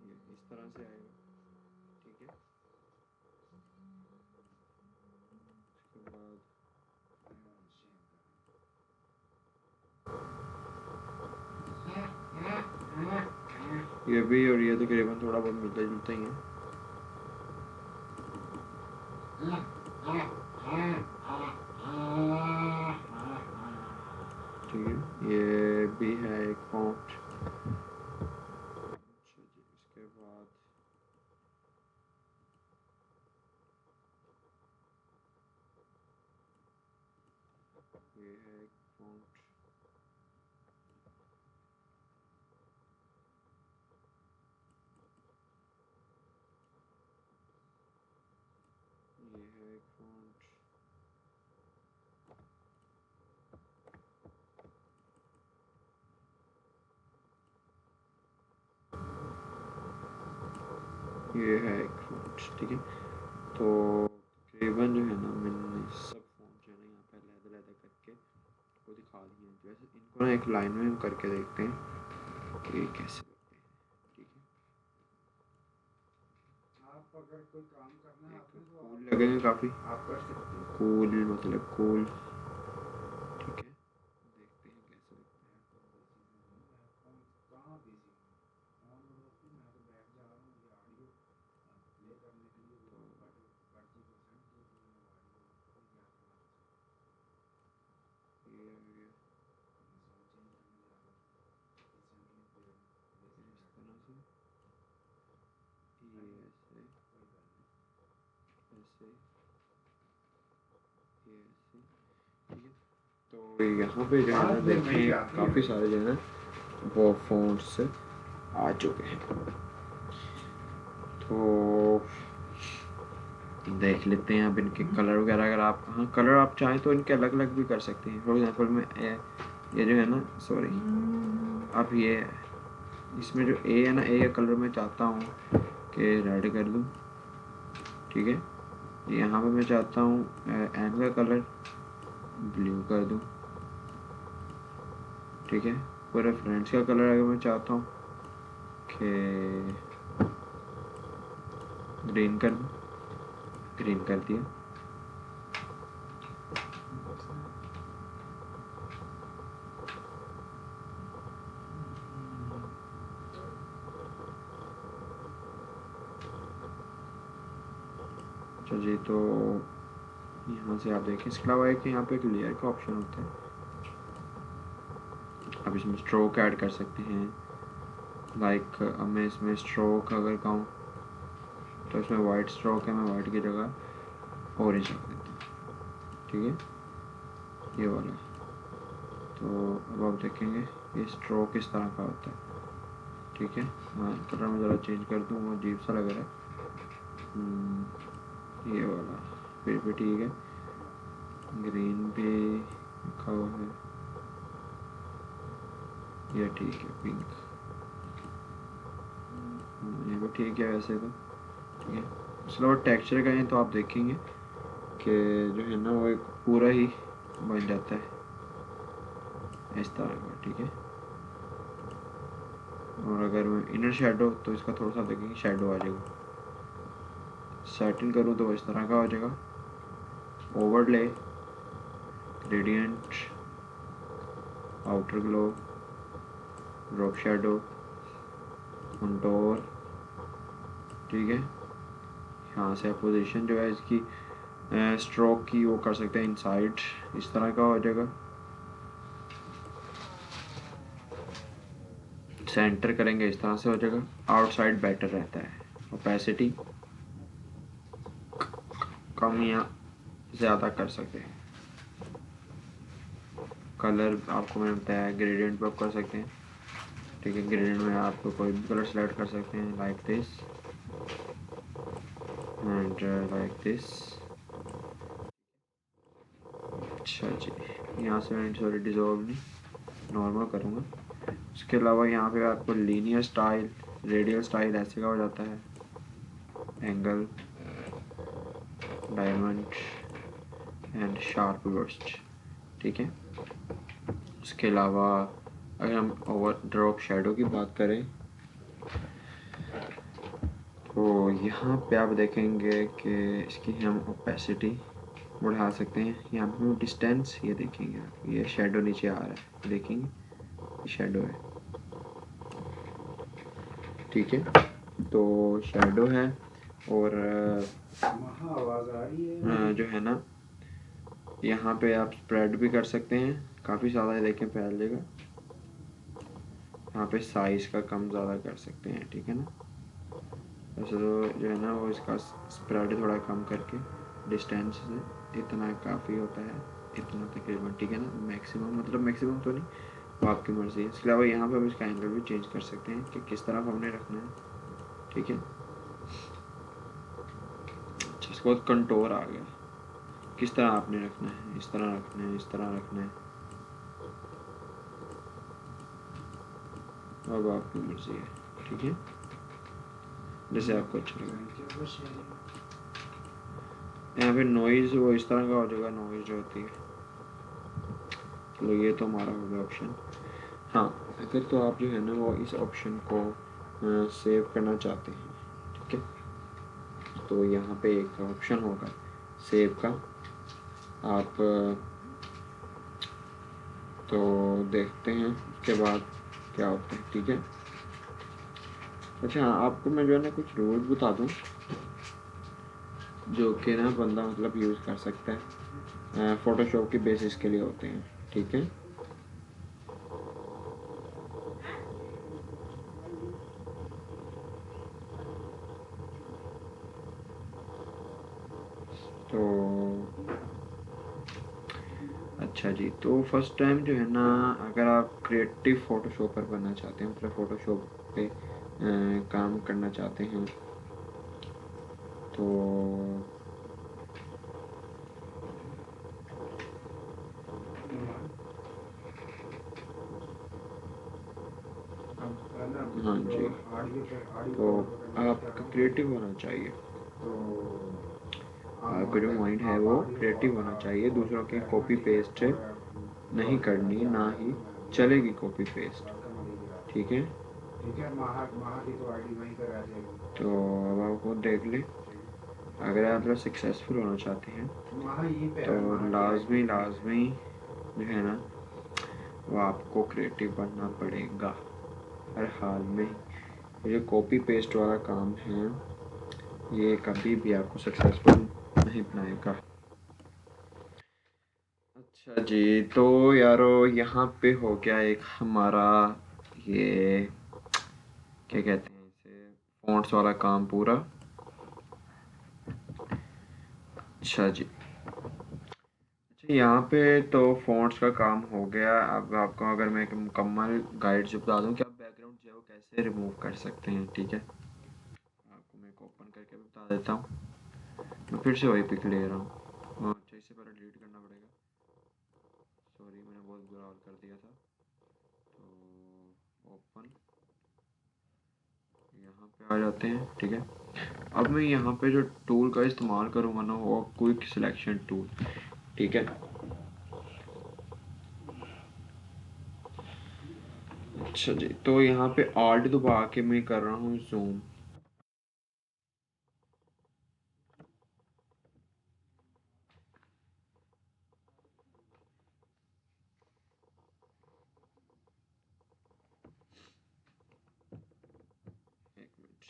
[SPEAKER 1] ये इस तरह से आएगा, ठीक है। उसके बाद ये भी और ये तकरीबन थोड़ा बहुत मिलता जुलता ही है, ठीक है। ये भी है एक फ़ॉन्ट। अच्छा जी, इसके बाद ये है एक फ़ॉन्ट, ये है एक फ़ॉन्ट, ये है एक फ़ॉन्ट, ठीक है। तो तकरीबन जो है ना, मैंने सब फ़ॉन्ट जो है ना यहाँ पे अलग-अलग करके आपको दिखा दिए हैं। वैसे इनको ना एक लाइन में हम करके देखते हैं कि कैसे लगते हैं, ठीक है।
[SPEAKER 2] आप अगर कोई काम करना है
[SPEAKER 1] एक
[SPEAKER 2] आपने तो
[SPEAKER 1] कूल
[SPEAKER 2] आप
[SPEAKER 1] लगेंगे काफ़ी,
[SPEAKER 2] आप कर सकते हो।
[SPEAKER 1] कूल मतलब कूल, ठीक है। देखते हैं कैसे लगता है।
[SPEAKER 2] मैं फोन कहाँ बिजी हूँ, फोन दोस्तों मैं तो बैठ जा रहा हूँ, ये ऑडियो प्ले करने के लिए वो बटजी को सेंड की थी मैंने ऑडियो, ये क्या करना था,
[SPEAKER 1] ये आ गया
[SPEAKER 2] मैं सॉन्ग चेंज करने जा रहा था, इस संगीत पे बेसिक
[SPEAKER 1] इस
[SPEAKER 2] बैठ
[SPEAKER 1] तरह
[SPEAKER 2] जा
[SPEAKER 1] से,
[SPEAKER 2] रहा था,
[SPEAKER 1] ये
[SPEAKER 2] है जी,
[SPEAKER 1] ऐसे,
[SPEAKER 2] कोई गल नहीं।
[SPEAKER 1] ऐसे, ये ऐसे, ठीक है। तो यहाँ पे जो है ना, देखें काफ़ी सारे जो है ना वो फ़ॉन्ट्स आ चुके हैं। तो देख लेते हैं अब इनके कलर वगैरह। अगर आप, हाँ, कलर आप चाहें तो इनके अलग अलग भी कर सकते हैं। फॉर एग्जांपल मैं ये जो है ना, सॉरी, अब ये इसमें जो ए है ना, ए का कलर मैं चाहता हूँ कि रेड कर दूँ, ठीक है। यहाँ पे मैं चाहता हूँ एम का कलर ब्लू कर दूँ, ठीक है। पूरे फ्रेंड्स का कलर अगर मैं चाहता हूँ कि ग्रीन कर दूँ, ग्रीन कर दिया। अच्छा जी, तो यहाँ से आप देखें, इसके अलावा एक यहाँ पे एक लेयर का ऑप्शन होता है, आप इसमें स्ट्रोक ऐड कर सकते हैं। लाइक अब मैं इसमें स्ट्रोक अगर कहूँ तो इसमें वाइट स्ट्रोक है, मैं वाइट की जगह ऑरेंज रख देता हूँ, ठीक है, ये वाला। तो अब आप देखेंगे ये स्ट्रोक इस तरह का होता है, ठीक है। हाँ, कलर मैं ज़रा चेंज कर दूँ, वो अजीब सा लग रहा है। ये वाला फिर भी ठीक है, ग्रीन भी लिखा हुआ है, ये ठीक है, पिंक, ये भी ठीक है वैसे तो, ठीक है। इसके अलावा टेक्सचर का है तो आप देखेंगे कि जो है ना वो एक पूरा ही बन जाता है इस तरह का, ठीक है। और अगर मैं इनर शेडो, तो इसका थोड़ा सा देखेंगे शेडो आ जाएगा, सेटिंग करूँ तो इस तरह का हो जाएगा। Overlay, gradient, outer glow, drop shadow, contour, ठीक है। यहाँ से आप पोजीशन जो है इसकी स्ट्रोक की वो कर सकते हैं इनसाइड, इस तरह का हो जाएगा। सेंटर करेंगे इस तरह से हो जाएगा। आउटसाइड बेटर रहता है। ओपेसिटी कम या ज़्यादा कर सकते हैं। कलर आपको मैंने बताया ग्रेडियंट पर आप कर सकते हैं, ठीक है। ग्रेडियंट में आप कोई भी कलर सेलेक्ट कर सकते हैं, like this and like this. अच्छा जी, यहाँ से मैं सॉरी डिजॉल्व नहीं, नॉर्मल करूँगा। उसके अलावा यहाँ पे आपको लीनियर स्टाइल, रेडियल स्टाइल ऐसे का हो जाता है, angle, diamond and sharp burst, ठीक है। उसके अलावा अगर हम ओवर ड्रॉप शेडो की बात करें तो यहाँ पे आप देखेंगे कि इसकी हम ओपेसिटी बढ़ा सकते हैं। यहाँ पे डिस्टेंस, ये देखेंगे आप, ये शेडो नीचे आ रहा है, देखेंगे ये शेडो है, ठीक है। तो शेडो है और
[SPEAKER 2] आवाज आ रही है
[SPEAKER 1] जो है ना यहाँ पे आप स्प्रेड भी कर सकते हैं, काफ़ी ज़्यादा देखें फैल जाएगा। यहाँ पे साइज़ का कम ज़्यादा कर सकते हैं, ठीक है ना। वैसे तो जो है ना वो इसका स्प्रेड थोड़ा कम करके डिस्टेंस से इतना काफ़ी होता है, इतना तकरीबन, ठीक है ना। मैक्सिमम मतलब मैक्सिमम तो नहीं, वो आपकी मर्ज़ी है। इसके अलावा यहाँ पे हम इसका एंगल भी चेंज कर सकते हैं कि किस तरफ हमने रखना है, ठीक है। अच्छा, इसके बाद कंटूर आ गया, किस तरह आपने रखना है, इस तरह रखना है, इस तरह रखना है, अब आपकी मर्ज़ी है, ठीक है, जैसे आपको अच्छा लगे। यहाँ पे नॉइज़ वो इस तरह का हो जाएगा, नॉइज़ जो होती है। चलो ये तो हमारा हो गया ऑप्शन। हाँ, अगर तो आप जो है ना वो इस ऑप्शन को सेव करना चाहते हैं, ठीक है, तो यहाँ पे एक ऑप्शन होगा सेव का, आप तो देखते हैं उसके बाद क्या होता है, ठीक है। अच्छा हाँ, आपको मैं जो है ना कुछ रूल्स बता दूँ जो कि ना बंदा मतलब यूज़ कर सकता है, फ़ोटोशॉप की बेसिस के लिए होते हैं, ठीक है। तो अच्छा जी, तो फर्स्ट टाइम जो है ना अगर आप क्रिएटिव फ़ोटोशॉपर बनना चाहते हैं, मतलब फ़ोटोशॉप पे काम करना चाहते हैं, तो हाँ जी, तो आपका क्रिएटिव होना चाहिए, आपका जो माइंड है वो क्रिएटिव होना चाहिए, दूसरों की कॉपी पेस्ट नहीं करनी, ना ही चलेगी कॉपी पेस्ट, ठीक है। तो अब आप खुद देख लें, अगर आप लोग सक्सेसफुल होना चाहते हैं तो लाजमी जो है ना वो आपको क्रिएटिव बनना पड़ेगा हर हाल में। ये कॉपी पेस्ट वाला काम है, ये कभी भी आपको सक्सेसफुल नहीं बनाएगा। अच्छा जी, तो यारो यहाँ पे हो गया एक हमारा ये क्या कहते हैं इसे, फ़ॉन्ट्स वाला काम पूरा। अच्छा जी, अच्छा यहाँ पे तो फ़ॉन्ट्स का काम हो गया। अब आपको अगर मैं एक मुकम्मल गाइड से बता दूँ कि आप बैकग्राउंड जो है वो कैसे रिमूव कर सकते हैं, ठीक है। आपको मैं एक ओपन करके भी बता देता हूँ। मैं फिर से वही पिक ले रहा हूँ, अच्छा इससे पहले डिलीट करना पड़ेगा, सॉरी मैंने बहुत बुरा हाल कर दिया था। तो ओपन, यहाँ पे आ जाते हैं, ठीक है। अब मैं यहाँ पे जो टूल का इस्तेमाल करूँगा ना वो क्विक सिलेक्शन टूल, ठीक है। अच्छा जी, तो यहाँ पे ऑल्ट दबा के मैं कर रहा हूँ जूम,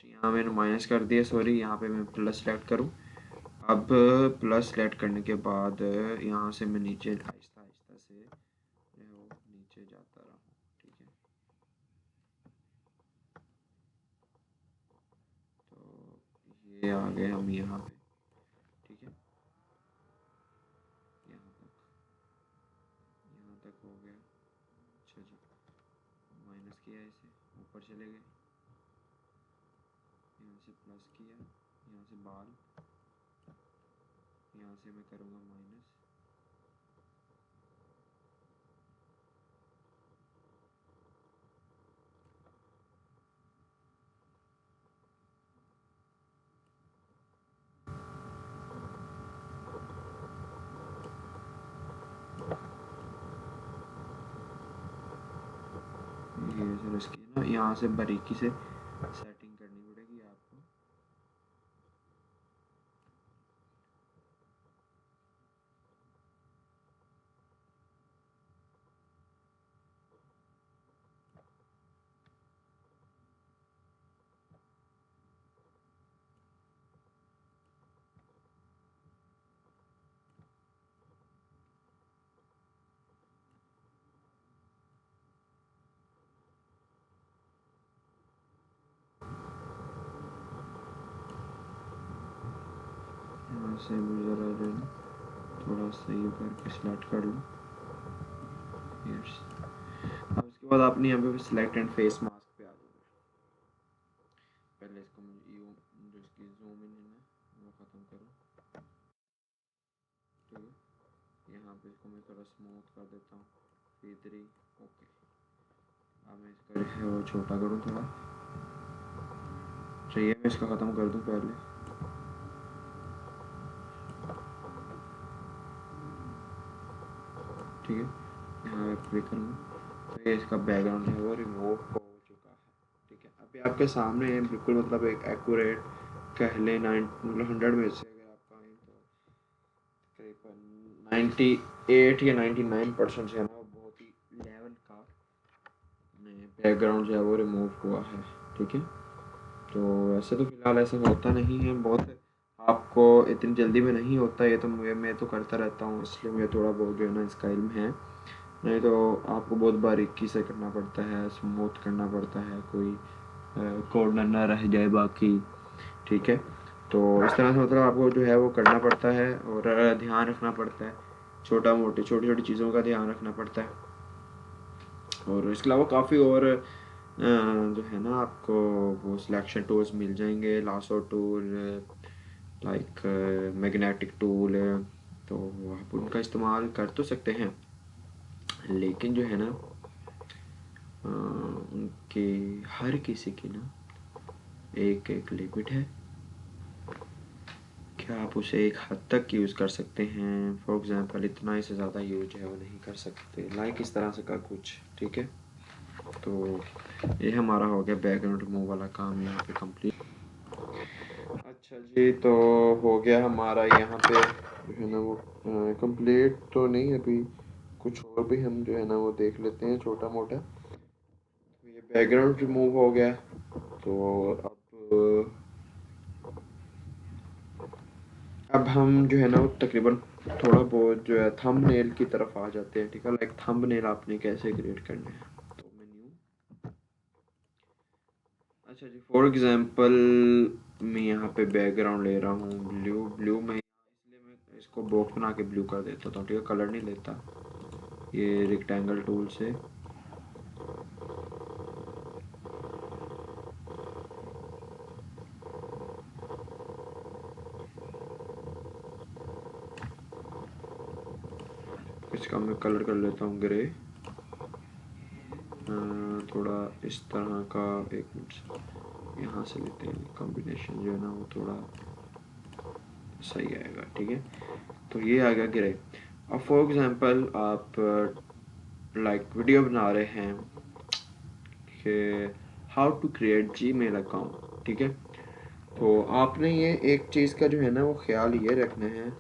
[SPEAKER 1] यहाँ मैंने माइनस कर दिया, सॉरी, यहाँ पे मैं प्लस सेलेक्ट करूँ। अब प्लस सेलेक्ट करने के बाद यहाँ से मैं नीचे आहिस्ता आहिस्ता से जो है वो नीचे जाता रहा हूँ, ठीक है। तो ये आ गए हम यहाँ पे, ठीक है। यहाँ तक हो गया। अच्छा जी, माइनस किया, इसे ऊपर चले गए, यहाँ से प्लस किया, यहाँ से बाल, यहाँ से मैं करूँगा माइनस। ये सर इसकी ना यहाँ से बारीकी से सेटिंग करनी पड़ेगी आपको। यहाँ से मुझे ज़रा जो है ना थोड़ा सही करके सिलेक्ट कर लो। यस, अब उसके बाद आपने यहाँ पे सिलेक्ट एंड फेस मास्क पे आ जाना। पहले इसको मुझे जो इसकी जूम इन है ना वो ख़त्म करो, ठीक है। यहाँ पे इसको मैं थोड़ा स्मूथ कर देता हूँ, C3, ओके। अब मैं इसका जो है वो छोटा करूँ थोड़ा, चाहिए मैं इसको ख़त्म कर दूँ पहले, ठीक है। यहाँ पे क्लिक करूँगा तो ये इसका बैकग्राउंड जो है वो रिमूव हो चुका है, ठीक है। अभी आपके सामने है बिल्कुल, मतलब एक एक्यूरेट कह लें, 100 में से अगर आप कहें तो तकरीबन 98 या 99% जो है ना वो बहुत ही लेवल का बैकग्राउंड जो है वो रिमूव हुआ है, ठीक है। तो वैसे तो फ़िलहाल ऐसा होता नहीं है, बहुत आपको इतनी जल्दी में नहीं होता, ये तो मैं तो करता रहता हूँ, इसलिए मुझे थोड़ा बहुत जो है ना इसका इल्म है। नहीं तो आपको बहुत बारीकी से करना पड़ता है, स्मूथ करना पड़ता है, कोई कॉर्नर ना रह जाए बाकी, ठीक है। तो इस तरह से मतलब आपको जो है वो करना पड़ता है और ध्यान रखना पड़ता है, छोटी छोटी चीज़ों का ध्यान रखना पड़ता है। और इसके अलावा काफ़ी और जो है ना आपको वो सिलेक्शन टूल्स मिल जाएंगे, lasso tool, like magnetic tool, तो आप उनका इस्तेमाल कर तो सकते हैं, लेकिन जो है ना उनके हर किसी की ना एक एक लिमिट है, क्या आप उसे एक हद तक यूज़ कर सकते हैं। फॉर एग्ज़ाम्पल इतना ही से ज़्यादा यूज है वो नहीं कर सकते, लाइक इस तरह से का कुछ, ठीक है। तो ये हमारा हो गया बैकग्राउंड रिमूव वाला काम यहाँ पे कंप्लीट। अच्छा जी, तो हो गया हमारा यहाँ पे जो है ना वो कंप्लीट तो नहीं, अभी कुछ और भी हम जो है ना वो देख लेते हैं छोटा मोटा। तो ये बैकग्राउंड रिमूव हो गया, तो अब हम जो है ना वो तकरीबन थोड़ा बहुत जो है थंबनेल की तरफ आ जाते हैं, ठीक है। लाइक थंबनेल आपने कैसे क्रिएट करने हैं, तो मेन्यू, अच्छा जी, फॉर एग्जांपल मैं यहाँ पे बैकग्राउंड ले रहा हूँ ब्लू, में इसलिए मैं इसको बॉक्स बना के ब्लू कर देता हूँ, ठीक है। कलर नहीं लेता, ये रेक्टेंगल टूल से इसका मैं कलर कर लेता हूँ ग्रे, थोड़ा इस तरह का, एक मिनट यहाँ से लेते हैं, कॉम्बिनेशन जो है ना वो थोड़ा सही आएगा, ठीक है। तो ये आ गया ग्रे। अब फॉर एग्जांपल आप लाइक वीडियो बना रहे हैं कि how to create Gmail account, ठीक है। तो आपने ये एक चीज़ का जो है ना वो ख्याल ये रखना है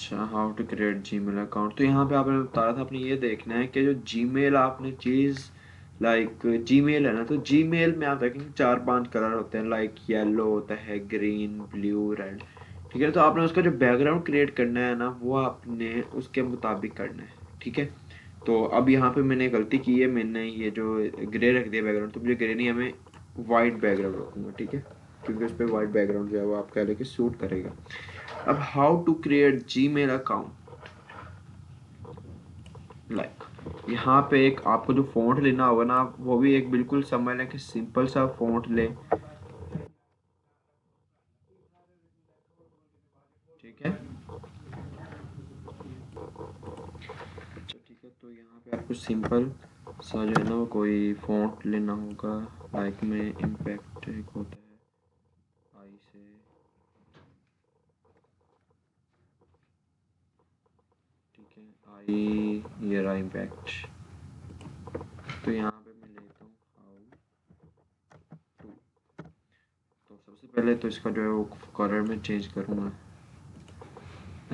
[SPEAKER 1] अच्छा, how to create Gmail account. तो यहाँ पे आपने बता रहा था आपने ये देखना है कि जो जीमेल आपने चीज़ लाइक जीमेल है ना, तो जीमेल में आप देखेंगे 4-5 कलर होते हैं, लाइक येलो होता है, ग्रीन, ब्लू, रेड। ठीक है, तो आपने उसका जो बैकग्राउंड क्रिएट करना है ना, वो आपने उसके मुताबिक करना है। ठीक है, तो अब यहाँ पे मैंने गलती की है, मैंने ये जो ग्रे रख दिया बैकग्राउंड, तो मुझे ग्रे नहीं, हमें वाइट बैकग्राउंड रखूँगा। ठीक है, क्योंकि उस पर वाइट बैकग्राउंड जो है वो आप कह लेके सूट करेगा। अब how to create Gmail account, like यहाँ पे एक आपको जो फ़ॉन्ट लेना होगा ना, आप वो भी एक बिल्कुल समझ लें कि सिंपल सा फ़ॉन्ट लें। ठीक है, अच्छा ठीक है, तो यहाँ पे आपको सिंपल सा जो है ना वो कोई फ़ॉन्ट लेना होगा। लाइक में इम्पैक्ट एक होता है आई से, ठीक है, आई ये रहा इम्पैक्ट। तो यहाँ पे मैं लेता हूँ हाउ टू। तो सबसे पहले तो इसका जो है वो कलर में चेंज करूँगा।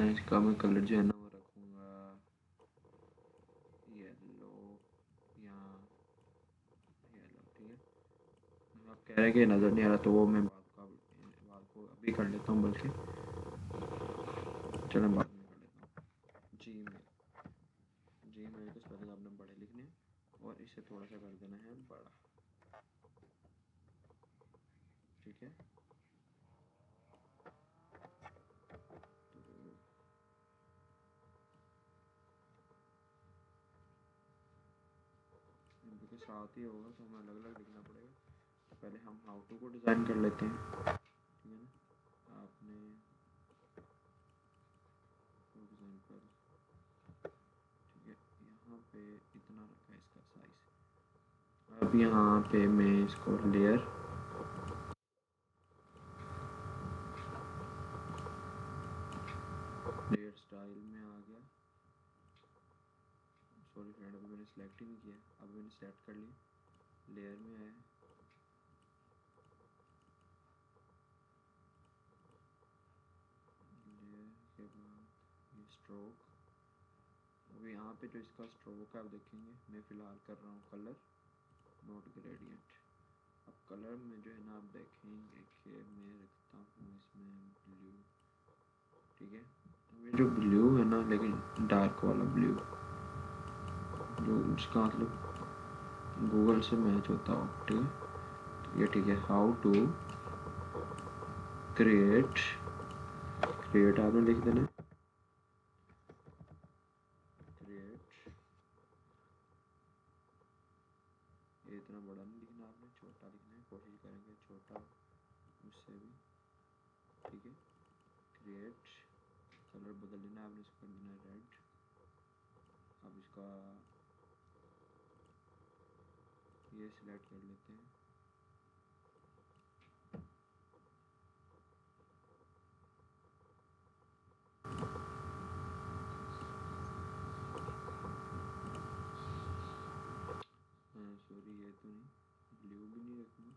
[SPEAKER 1] इसका मैं कलर जो है ना वो रखूँगा येलो या येलो। ठीक है, आप कह रहे हैं कि नज़र नहीं आ रहा, तो वो मैं बात को अभी कर लेता हूँ, बल्कि चलो बाद में कर लेता हूँ। जी मेल, जी मेल के स्पेलिंग आपने बड़े लिखने हैं और इसे थोड़ा सा कर देना है बड़ा। ठीक है, तो इनके के साथ ही होगा तो हमें अलग अलग लिखना पड़ेगा। तो पहले हम हाउ टू को डिज़ाइन कर लेते हैं। ठीक है ना, आपने फॉर एग्जांपल, ठीक है, यहाँ पे इतना रखा है इसका साइज। अब यहाँ पे मैं इसको लेयर लेयर स्टाइल में आ गया। सॉरी फ्रेंड, अभी मैंने सेलेक्ट ही नहीं किया, अब मैंने सेलेक्ट कर लिया, लेयर में आया। लेयर के बाद ये स्ट्रोक। अब यहाँ पे जो इसका स्ट्रोक है आप देखेंगे, मैं फ़िलहाल कर रहा हूँ कलर नोट ग्रेडियंट। अब कलर में जो है ना आप देखेंगे कि मैं रखता हूँ इसमें ब्लू। ठीक है, अब ये जो ब्लू है ना, लेकिन डार्क वाला ब्लू, जो उसका मतलब गूगल से मैच होता हो। ठीक है, तो ये ठीक है। हाउ टू क्रिएट, क्रिएट आपने लिख देना, क्रिएट, ये इतना बड़ा नहीं लिखना आपने, छोटा लिखना है, कोशिश करेंगे छोटा उससे भी। ठीक है, क्रिएट, कलर बदल देना आपने, इसको कर देना रेड। अब इसका ये सिलेक्ट कर लेते हैं। सॉरी, ये तो नहीं, ब्लू भी नहीं रखना,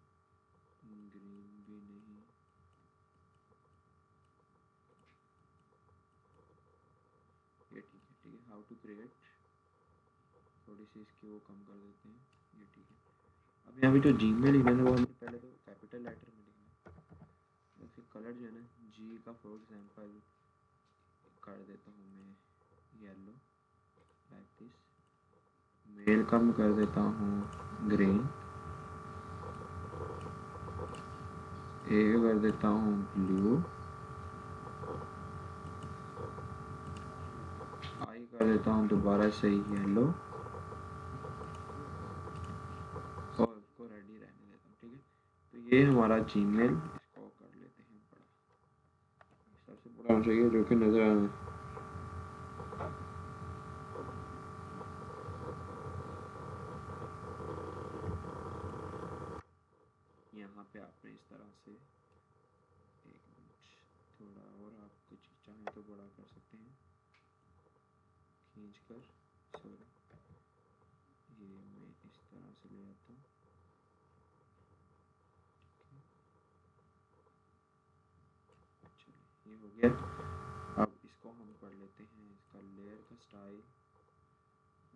[SPEAKER 1] ग्रीन भी नहीं, ये ठीक है। ठीक है, हाउ टू क्रिएट, थोड़ी सी इसकी वो कम कर देते हैं, ये ठीक है। अब यहाँ पे जो जी में लिखना है वो हमें पहले तो कैपिटल लेटर में लिखना है। फिर कलर जो है ना, जी का फॉर एग्जांपल कर देता हूँ मैं येलो, लाइक दिस। मेल का मैं कर देता हूँ ग्रीन, ए कर देता हूँ ब्लू, आई कर देता हूँ दोबारा से येलो, और उसको रेडी रहने देता हूँ। ठीक है, तो ये हमारा जीमेल, इसको कर लेते हैं बड़ा, सबसे बड़ा होना चाहिए जो कि नज़र आए। यहाँ पे आपने इस तरह से, एक मिनट, थोड़ा और आप कुछ चाहें तो बड़ा कर सकते हैं खींच कर। सॉरी, ये मैं इस तरह से ले आता हूँ। चलिए, ये हो गया। अब इसको हम कर लेते हैं इसका लेयर का स्टाइल।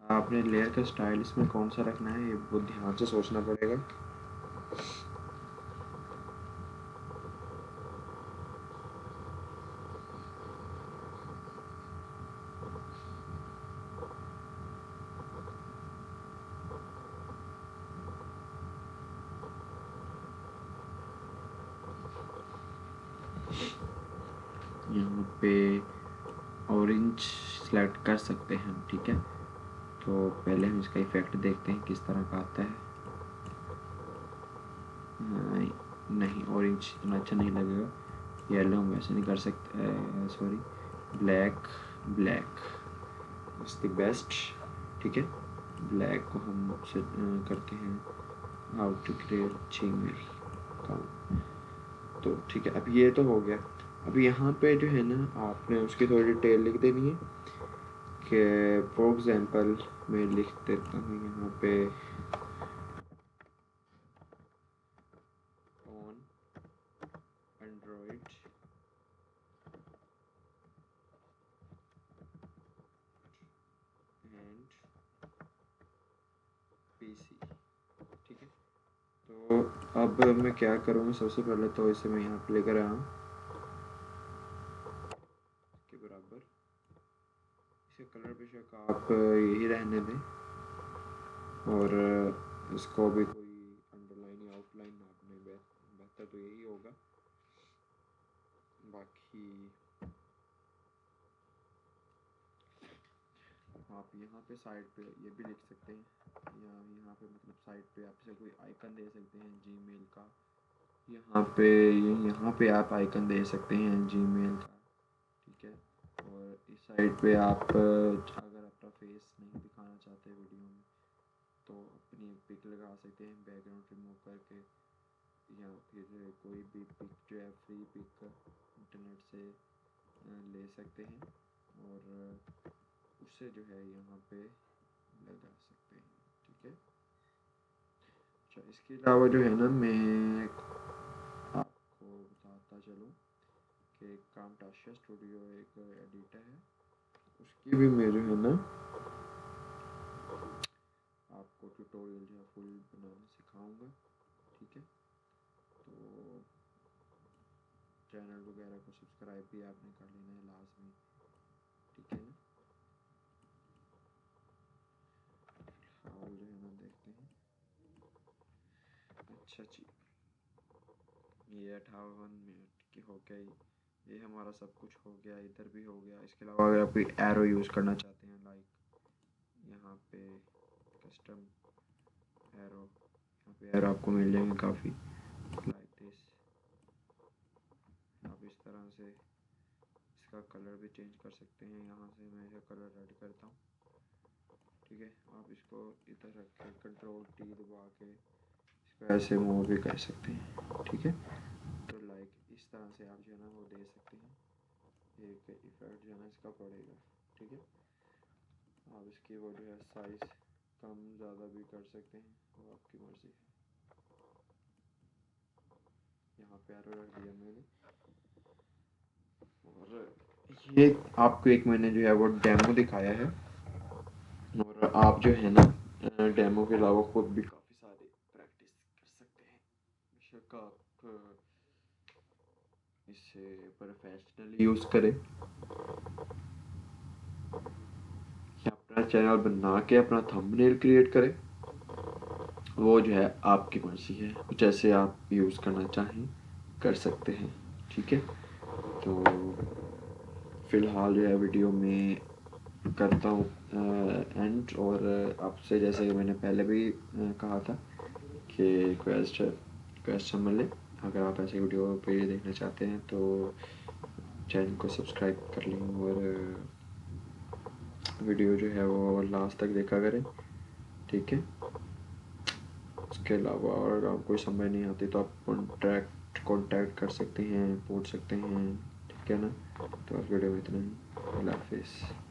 [SPEAKER 1] आपने लेयर का स्टाइल इसमें कौन सा रखना है ये बहुत ध्यान से सोचना पड़ेगा। यहाँ पे ऑरेंज सेलेक्ट कर सकते हैं हम, ठीक है। तो पहले हम इसका इफेक्ट देखते हैं किस तरह का आता है। नहीं, ऑरेंज इतना अच्छा नहीं लगेगा। येलो हम वैसे नहीं कर सकते, sorry, black is the best, ठीक है। ब्लैक को हम करते हैं how to create Gmail account. तो ठीक है, अब ये तो हो गया। अब यहाँ पे जो है ना आपने उसकी थोड़ी डिटेल लिख देनी है कि फॉर एग्जांपल मैं लिख देता हूँ यहाँ पे ऑन एंड्रॉइड एंड पीसी, ठीक है। तो अब मैं क्या करूँगा, सबसे पहले तो इसे मैं यहाँ पे लेकर आया हूँ के बराबर। इसके कलर बेशक आप यही रहने दें और इसको भी कोई अंडरलाइन या आउटलाइन ना अपने, बेहतर तो यही होगा। बाकी आप यहाँ पे साइड पे ये भी लिख सकते हैं, या यहाँ पे मतलब साइड पे आप इसे कोई आइकन दे सकते हैं जीमेल का। यहाँ पे आप आइकन दे सकते हैं जीमेल का, ठीक है। और इस साइड पे आप अगर अपना फेस नहीं दिखाना चाहते वीडियो में तो अपनी पिक लगा सकते हैं बैकग्राउंड रिमूव करके, या फिर कोई भी पिक जो है फ्री पिक इंटरनेट से ले सकते हैं और उससे जो है यहाँ पे लगा सकते हैं, ठीक है। अच्छा, इसके अलावा जो है ना मैं आपको बताता चलूँ कि कामटाशिया स्टूडियो एक एडिटर है, उसकी भी मैं जो है ना आपको ट्यूटोरियल जो है फुल बनाना सिखाऊंगा, ठीक है। तो चैनल वगैरह को सब्सक्राइब भी आपने कर लेना है लाजमी, ठीक है ना। हाल जो है ना देखते हैं। अच्छा जी, ये 58 मिनट की हो गई, ये हमारा सब कुछ हो गया, इधर भी हो गया। इसके अलावा अगर आप कोई एरो यूज़ करना चाहते हैं, लाइक यहाँ पे कस्टम एरो, यहाँ पे एरो आपको मिल जाएंगे काफ़ी, लाइक दिस। आप इस तरह से इसका कलर भी चेंज कर सकते हैं। यहाँ से मैं इसका कलर रेड करता हूँ, ठीक है। आप इसको इधर रख के कंट्रोल टी दबा के इसको ऐसे मूव भी कर सकते हैं, ठीक है। तो लाइक इस तरह से आप जो है ना वो दे सकते हैं, एक इफेक्ट जो है ना इसका पड़ेगा, ठीक है। आप इसकी वो जो है साइज़ कम ज़्यादा भी कर सकते हैं, वो आपकी मर्ज़ी है। यहाँ पे एरो रख दिया मैंने, और ये आपको एक मैंने जो है वो डेमो दिखाया है, और आप जो है ना डेमो के अलावा खुद भी काफ़ी सारी प्रैक्टिस कर सकते हैं। बेशक आप इसे प्रोफेशनली यूज़ करें या अपना चैनल बना के अपना थंबनेल क्रिएट करें, वो जो है आपकी मर्ज़ी है, जैसे आप यूज़ करना चाहें कर सकते हैं, ठीक है। तो फ़िलहाल जो है वीडियो में करता हूँ एंड, और आपसे जैसे मैंने पहले भी कहा था कि रिक्वेस्ट समझ लें, अगर आप ऐसे वीडियो पे देखना चाहते हैं तो चैनल को सब्सक्राइब कर लें और वीडियो जो है वो लास्ट तक देखा करें, ठीक है। इसके अलावा अगर आपको कोई समझ नहीं आती तो आप कॉन्टैक्ट कर सकते हैं, पूछ सकते हैं, ठीक है ना। तो आज वीडियो में इतना ही, अल्लाह हाफिज़।